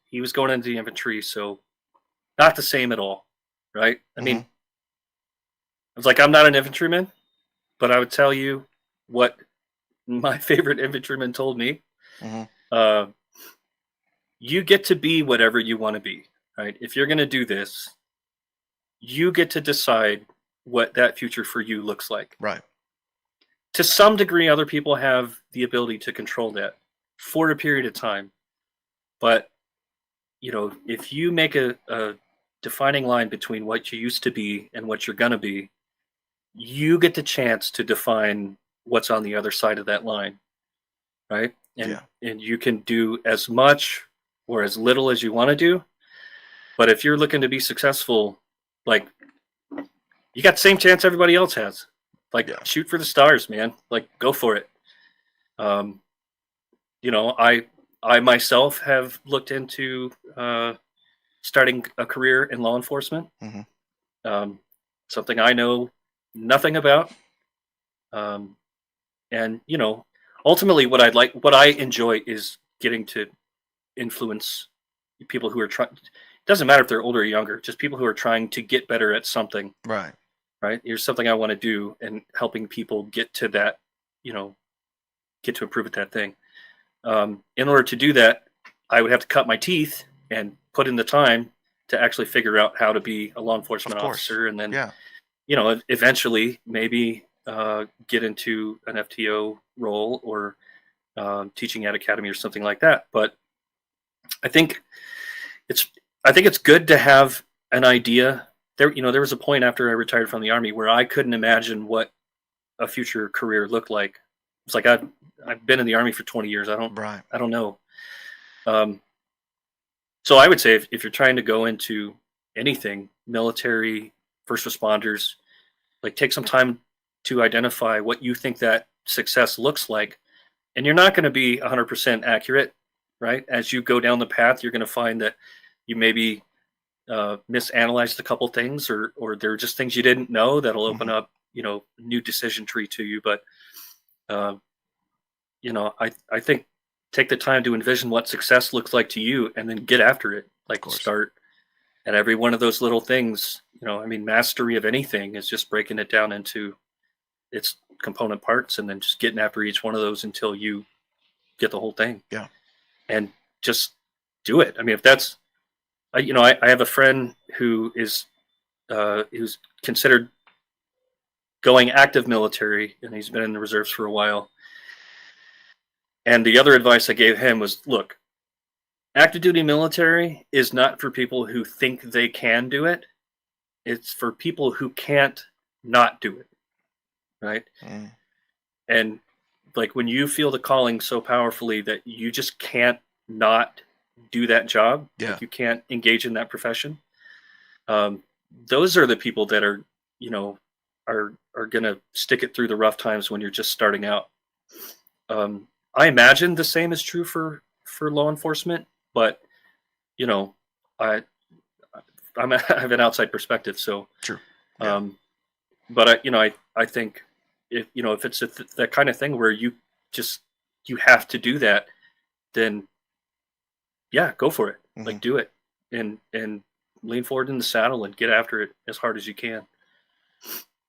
he was going into the infantry, so not the same at all, right? I mean, Hmm. I was like, I'm not an infantryman, but I would tell you what my favorite infantryman told me. Hmm. Uh, you get to be whatever you want to be, right? If you're going to do this, you get to decide what that future for you looks like. Right. To some degree, other people have the ability to control that for a period of time. But, if you make a defining line between what you used to be and what you're going to be, you get the chance to define what's on the other side of that line, right? And Yeah. and you can do as much or as little as you want to do. But if you're looking to be successful, like, you got the same chance everybody else has. Like, Yeah. shoot for the stars, man. Like, go for it. Um, I myself have looked into starting a career in law enforcement. Hmm. Um, Something I know nothing about. Um, and ultimately, what I enjoy is getting to influence people who are trying. It doesn't matter if they're older or younger, just people who are trying to get better at something. Right. Right? Here's something I want to do, and helping people get to that, you know, get to improve at that thing. In order to do that, I would have to cut my teeth and put in the time to actually figure out how to be a law Of enforcement course. officer, and then Yeah. eventually maybe get into an FTO role, or teaching at academy or something like that. But I think it's I think it's good to have an idea. There was a point after I retired from the army where I couldn't imagine what a future career looked like. It's like I've been in the army for 20 years. Right. I don't know. Um, so I would say, if you're trying to go into anything, military, first responders, like, take some time to identify what you think that success looks like. And you're not going to be 100% accurate, right? As you go down the path, you're going to find that you maybe misanalyzed a couple things, or there are just things you didn't know that'll open Hmm. up, new decision tree to you. But uh, I think, take the time to envision what success looks like to you, and then get after it. Of Like, course. start at every one of those little things. I mean, mastery of anything is just breaking it down into its component parts, and then just getting after each one of those until you get the whole thing, Yeah. and just do it. I mean, if that's, I have a friend who is who's considered going active military, and he's been in the reserves for a while. And the other advice I gave him was, look, active duty military is not for people who think they can do it. It's for people who can't not do it, right? Mm. And, like, when you feel the calling so powerfully that you just can't not do that job, Yeah. like, you can't engage in that profession, um, those are the people that are, you know, are gonna stick it through the rough times when you're just starting out. I imagine the same is true for law enforcement, but, you know, I I have an outside perspective, so, True. Yeah. um, but I think, if it's that kind of thing where just you have to do that, then yeah, go for it. Hmm. Like, do it, and lean forward in the saddle and get after it as hard as you can.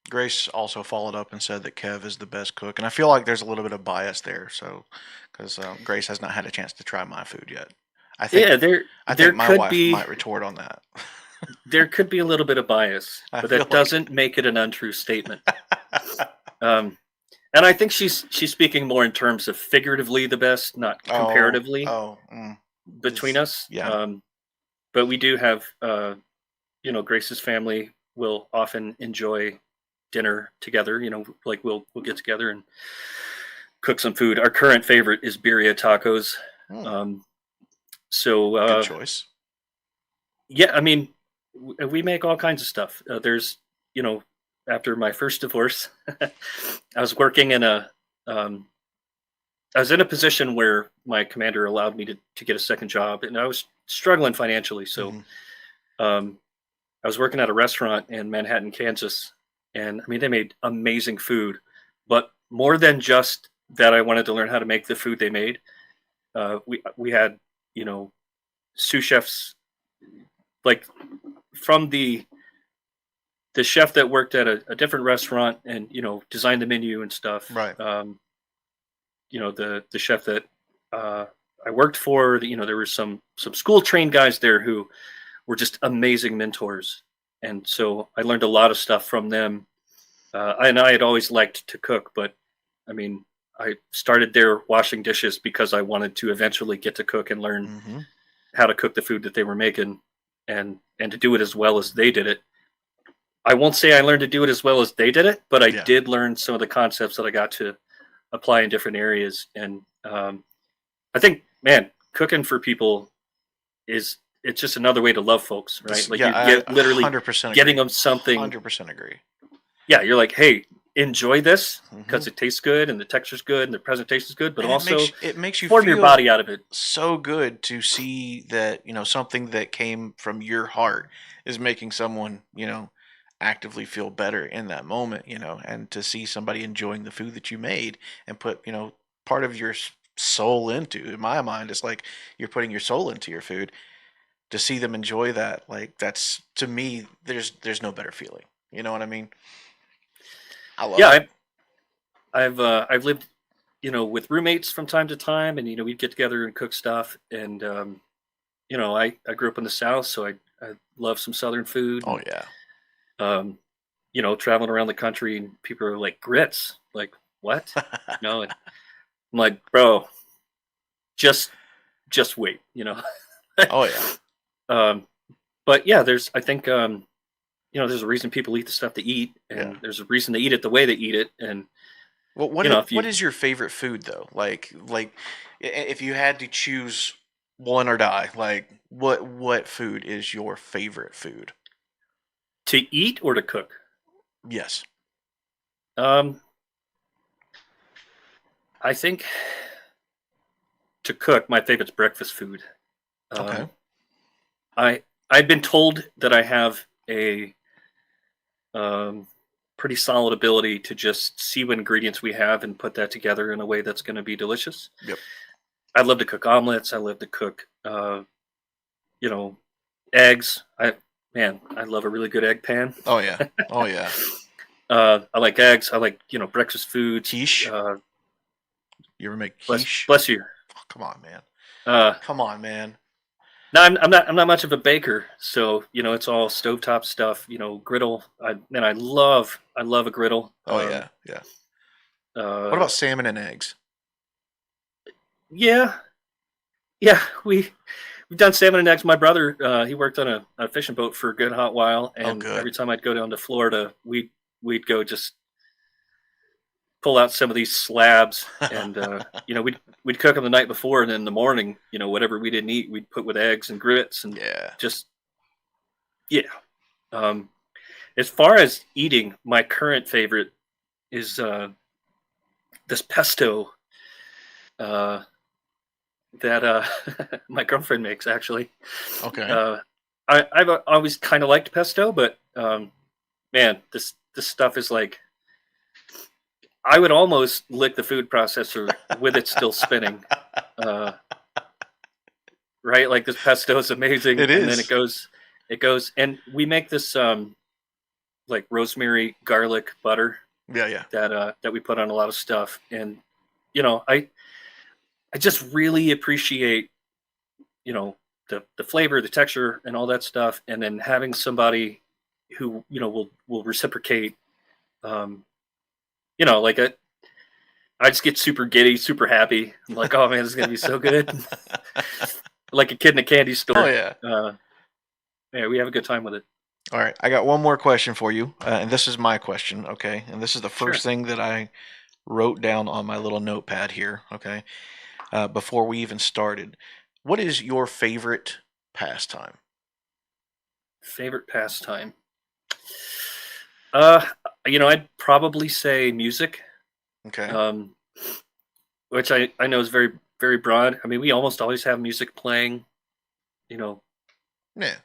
Grace also followed up and said that Kev is the best cook, and I feel like there's a little bit of bias there. So, because Grace has not had a chance to try my food yet, I think Yeah, there I there think my could wife be might retort on that. there could be a little bit of bias, I but feel that like doesn't make it an untrue statement. Um, and I think she's speaking more in terms of figuratively the best, not oh, comparatively oh, between us. yeah, But we do have, Grace's family will often enjoy dinner together. Like, we'll get together and cook some food. Our current favorite is birria tacos. mm, Um, so good choice. yeah, I mean, we make all kinds of stuff. There's, you know, after my first divorce, I was working in um, I was in a position where my commander allowed me to get a second job, and I was struggling financially. So Hmm. um, I was working at a restaurant in Manhattan, Kansas, and I mean, they made amazing food. But more than just that, I wanted to learn how to make the food they made. We had, you know sous chefs, like, from the chef that worked at a different restaurant, and designed the menu and stuff. Right. The chef that uh, I worked for, there were some school trained guys there who were just amazing mentors, and so I learned a lot of stuff from them. And I had always liked to cook, but I mean, I started there washing dishes because I wanted to eventually get to cook and learn Hmm. how to cook the food that they were making, and to do it as well as they did it. I won't say I learned to do it as well as they did it, but I Yeah. did learn some of the concepts that I got to apply in different areas. And I think, man, cooking for people is it's just another way to love folks, right? This, Like yeah, you're I literally 100% getting agree. them something. 100% agree. Yeah, you're like, hey, enjoy this Hmm. because it tastes good and the texture's good and the presentation's good, but And also it makes you form your feel body out of it. so good to see that, something that came from your heart is making someone, actively feel better in that moment, and to see somebody enjoying the food that you made and put, part of your soul into. In my mind, it's like you're putting your soul into your food. To see them enjoy that, like, that's, to me, there's no better feeling. You know what I mean? I love Yeah, it. I've lived, with roommates from time to time, and we'd get together and cook stuff. And I grew up in the South, so I love some Southern food, Oh and yeah. um, traveling around the country, and people are like grits, like what, and I'm like, bro, just just wait, Oh yeah. um, but yeah, I think there's a reason people eat the stuff they eat, Yeah. and there's a reason they eat it the way they eat it, and Well, if what you is your favorite food though? Like, if you had to choose one or die, like, what food is your favorite food? to eat or to cook. Yes. Um, I think to cook, my favorite's breakfast food. Okay. Um, I I've been told that I have a um, pretty solid ability to just see what ingredients we have and put that together in a way that's going to be delicious. Yep. I love to cook omelets. I love to cook, you know, eggs. I love a really good egg pan. Oh yeah. Oh yeah. I like eggs. I like breakfast foods. Quiche. You ever make Bless quiche? bless you. Oh, come on, man. Uh, Come on, man. no, I'm not much of a baker, so it's all stovetop stuff. Griddle. I love a griddle. Oh yeah. Yeah. What Uh, about salmon and eggs? yeah, yeah. We've done salmon and eggs. My brother, he worked on a fishing boat for a good hot while, Oh and good. every time I'd go down to Florida, we'd go just pull out some of these slabs, and we'd cook them the night before, and then in the morning, whatever we didn't eat, we'd put with eggs and grits, and Yeah. just yeah. Um, as far as eating, my current favorite is this pesto uh, that my girlfriend makes. Actually, Okay. uh, I've always kind of liked pesto, but man, this stuff is like I would almost lick the food processor with it still spinning. Uh, right, like this pesto is amazing, It and then it is. goes, and we make this like rosemary garlic butter Yeah. Yeah. that we put on a lot of stuff, and I just really appreciate you know the flavor, the texture, and all that stuff, and then having somebody who will reciprocate. Um, like I just get super giddy, super happy. I'm like, oh man, this is gonna be so good, like a kid in a candy Oh store. yeah. Uh, yeah, we have a good time with it. All right, I got one more question for you, and this is my question, okay? And this is the first Sure. thing that I wrote down on my little notepad here, okay? Before we even started, what is your favorite pastime? Favorite pastime. Uh, I'd probably say music. Okay. Um, which I know is very very broad. I mean, we almost always have music playing, you know. Yeah.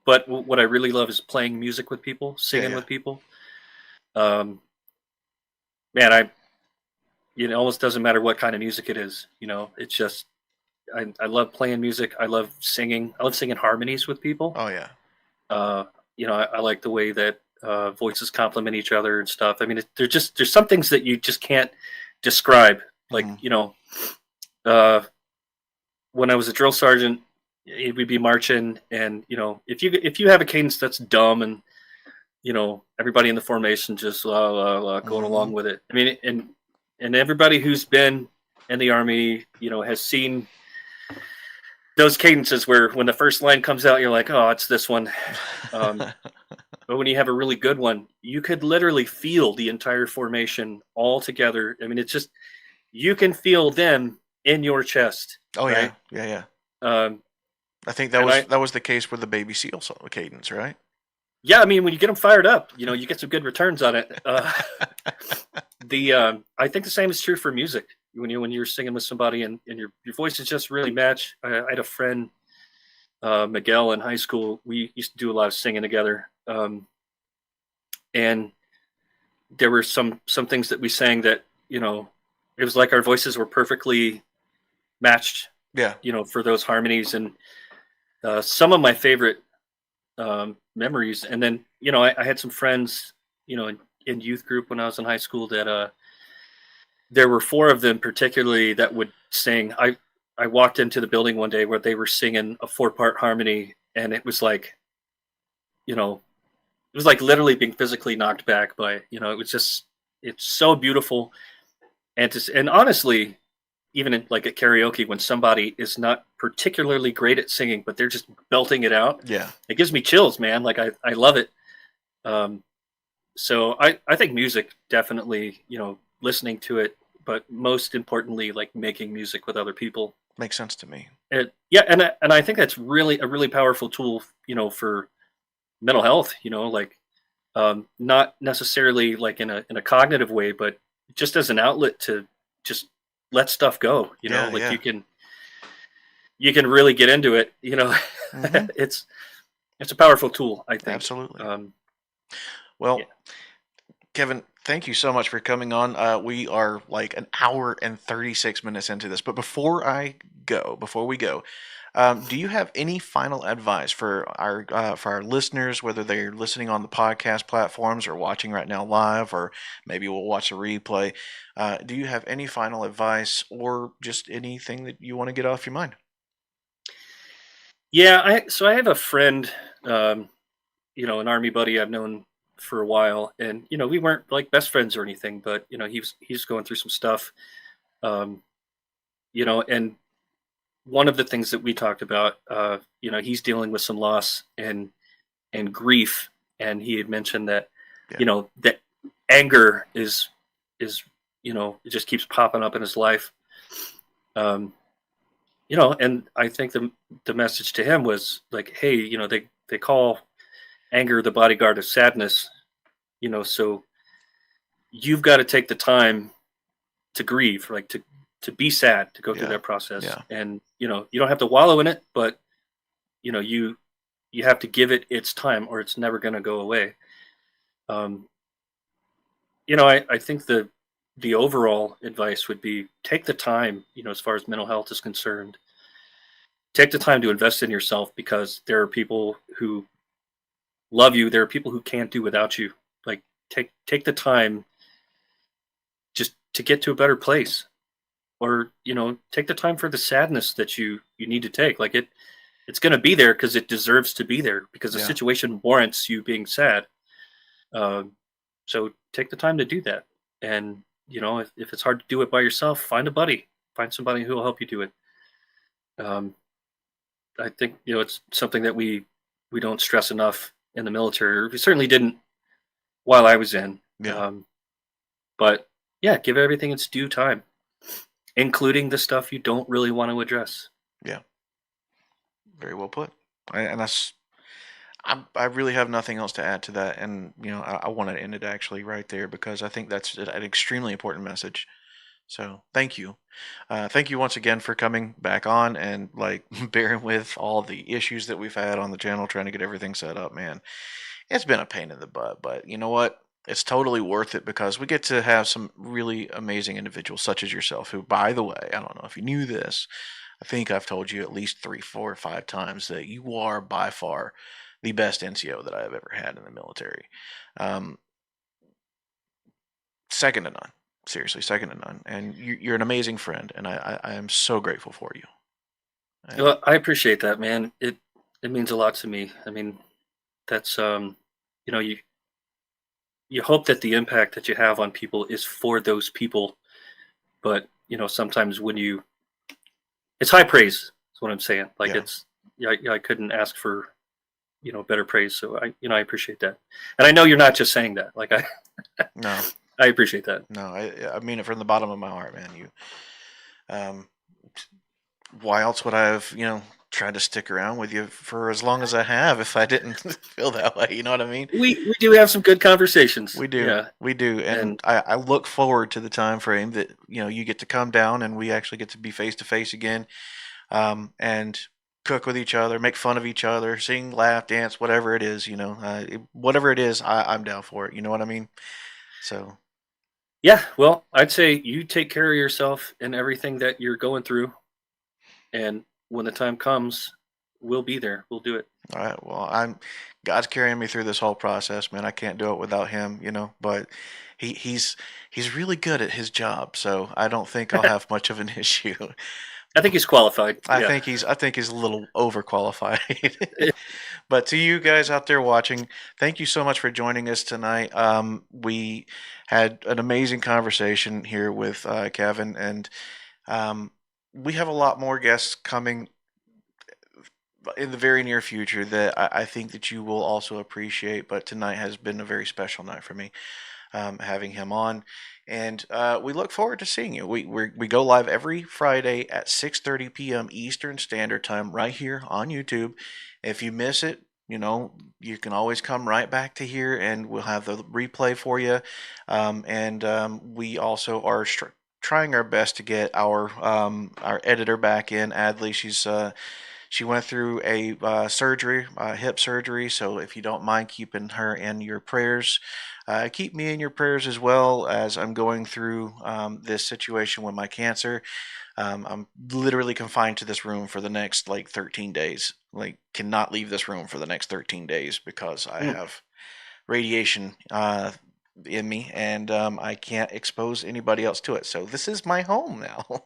But what I really love is playing music with people, Yeah. singing Yeah. with people. Um, man, it almost doesn't matter what kind of music it is. It's just I love playing music. I love singing. I love singing harmonies with people. Oh yeah. Uh, I like the way that voices complement each other and stuff. I mean, there's some things that you just can't describe. Like Hmm. uh, when I was a drill sergeant, we'd be marching, and if you have a cadence that's dumb, and everybody in the formation just la la la going Hmm. along with it. I mean, and everybody who's been in the army, has seen those cadences where when the first line comes out, you're like, oh, it's this one. Um, but when you have a really good one, you could literally feel the entire formation all together. I mean, it's just you can feel them in your chest, Oh yeah. right? Yeah. Yeah. I think And I that was the case with the baby seal cadence, right? yeah, I mean when you get them fired up, you get some good returns on it. The I think the same is true for music. When you're singing with somebody and your voices just really match. I had a friend, Miguel, in high school. We used to do a lot of singing together, and there were some things that we sang that it was like our voices were perfectly matched, Yeah. for those harmonies. And some of my favorite memories. And then I had some friends, in youth group when I was in high school that there were four of them particularly that would sing. I walked into the building one day where they were singing a four-part harmony, and it was like, you know, it was like literally being physically knocked back by, it was just, it's so beautiful. And honestly, even in, like at karaoke, when somebody is not particularly great at singing, but they're just belting it out, Yeah. it gives me chills, man. Like I love it. Um, so I think music definitely, listening to it, but most importantly, like making music with other people. Makes sense to me. Yeah, and I think that's really a really powerful tool, for mental health. Like not necessarily like in a cognitive way, but just as an outlet to just let stuff go. Yeah, Like yeah. you can really get into it. Hmm. It's a powerful tool, I think. Absolutely. Yeah. Well, Kevin, thank you so much for coming on. We are like an hour and 36 minutes into this, but before we go, do you have any final advice for our listeners, whether they're listening on the podcast platforms or watching right now live, or maybe we'll watch a replay? Do you have any final advice or just anything that you want to get off your mind? Yeah, I have a friend, um, an army buddy I've known for a while, and we weren't like best friends or anything, but he's going through some stuff, um, and one of the things that we talked about, he's dealing with some loss and grief, and he had mentioned that, Yeah, that anger is it just keeps popping up in his life, um, and I think the message to him was like, hey, they call anger the bodyguard of sadness, so you've got to take the time to grieve, like to be sad, to go through yeah, that process. yeah, And you don't have to wallow in it, but you have to give it its time or it's never going to go away. um I think the overall advice would be take the time, as far as mental health is concerned, take the time to invest in yourself, because there are people who love you, there are people who can't do without you. Like take the time just to get to a better place, or take the time for the sadness that you need to take. Like it's going to be there because it deserves to be there, because the yeah, situation warrants you being sad. um, so take the time to do that. And if it's hard to do it by yourself, find a buddy, find somebody who will help you do it. um, I think it's something that we don't stress enough in the military, or we certainly didn't while I was in. yeah, um, but yeah, give everything its due time, including the stuff you don't really want to address. yeah. Very well put. And I really have nothing else to add to that, and I want to end it actually right there because I think that's an extremely important message. So thank you once again for coming back on and like bearing with all the issues that we've had on the channel trying to get everything set up. Man, it's been a pain in the butt, but you know what? It's totally worth it because we get to have some really amazing individuals such as yourself. Who, by the way, I don't know if you knew this, I think I've told you at least three, four, or five times that you are by far the best NCO that I've ever had in the military. Um, Second to none. Seriously, second to none. And you're an amazing friend, and I am so grateful for you. And Well, I appreciate that, man. It means a lot to me. I mean, that's you hope that the impact that you have on people is for those people, but sometimes when it's high praise is what I'm saying. Like yeah, it's yeah, I couldn't ask for better praise. So I appreciate that, and I know you're not just saying that. Like I no, I appreciate that. no, I mean it from the bottom of my heart, man. Um, why else would I have tried to stick around with you for as long as I have if I didn't feel that way. You know what I mean? We do have some good conversations. Yeah, We do, and and I look forward to the time frame that you get to come down and we actually get to be face to face again, and cook with each other, make fun of each other, sing, laugh, dance, whatever it is. Whatever it is, I'm down for it. You know what I mean? So, yeah. Well, I'd say you take care of yourself and everything that you're going through, and when the time comes, we'll be there. We'll do it. all right. Well, God's carrying me through this whole process, man. I can't do it without him, but he's really good at his job, so I don't think I'll have much of an issue. I think he's qualified. Yeah. I think he's a little overqualified. But to you guys out there watching, thank you so much for joining us tonight. We had an amazing conversation here with Kevin, and um, we have a lot more guests coming in the very near future that I think that you will also appreciate. But tonight has been a very special night for me, having him on, and we look forward to seeing you. We go live every Friday at 6:30 p.m. Eastern Standard Time right here on YouTube. If you miss it, you can always come right back to here, and we'll have the replay for you. And we also are trying our best to get our editor back in, Adley. She went through a surgery, hip surgery. So if you don't mind keeping her in your prayers, keep me in your prayers as well as I'm going through this situation with my cancer. I'm literally confined to this room for the next like 13 days. Like, cannot leave this room for the next 13 days because I Mm. have radiation in me, and I can't expose anybody else to it. So this is my home now.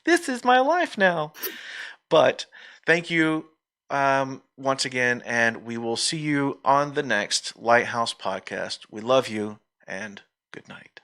This is my life now. But thank you once again, and we will see you on the next Lighthouse podcast. We love you, and good night.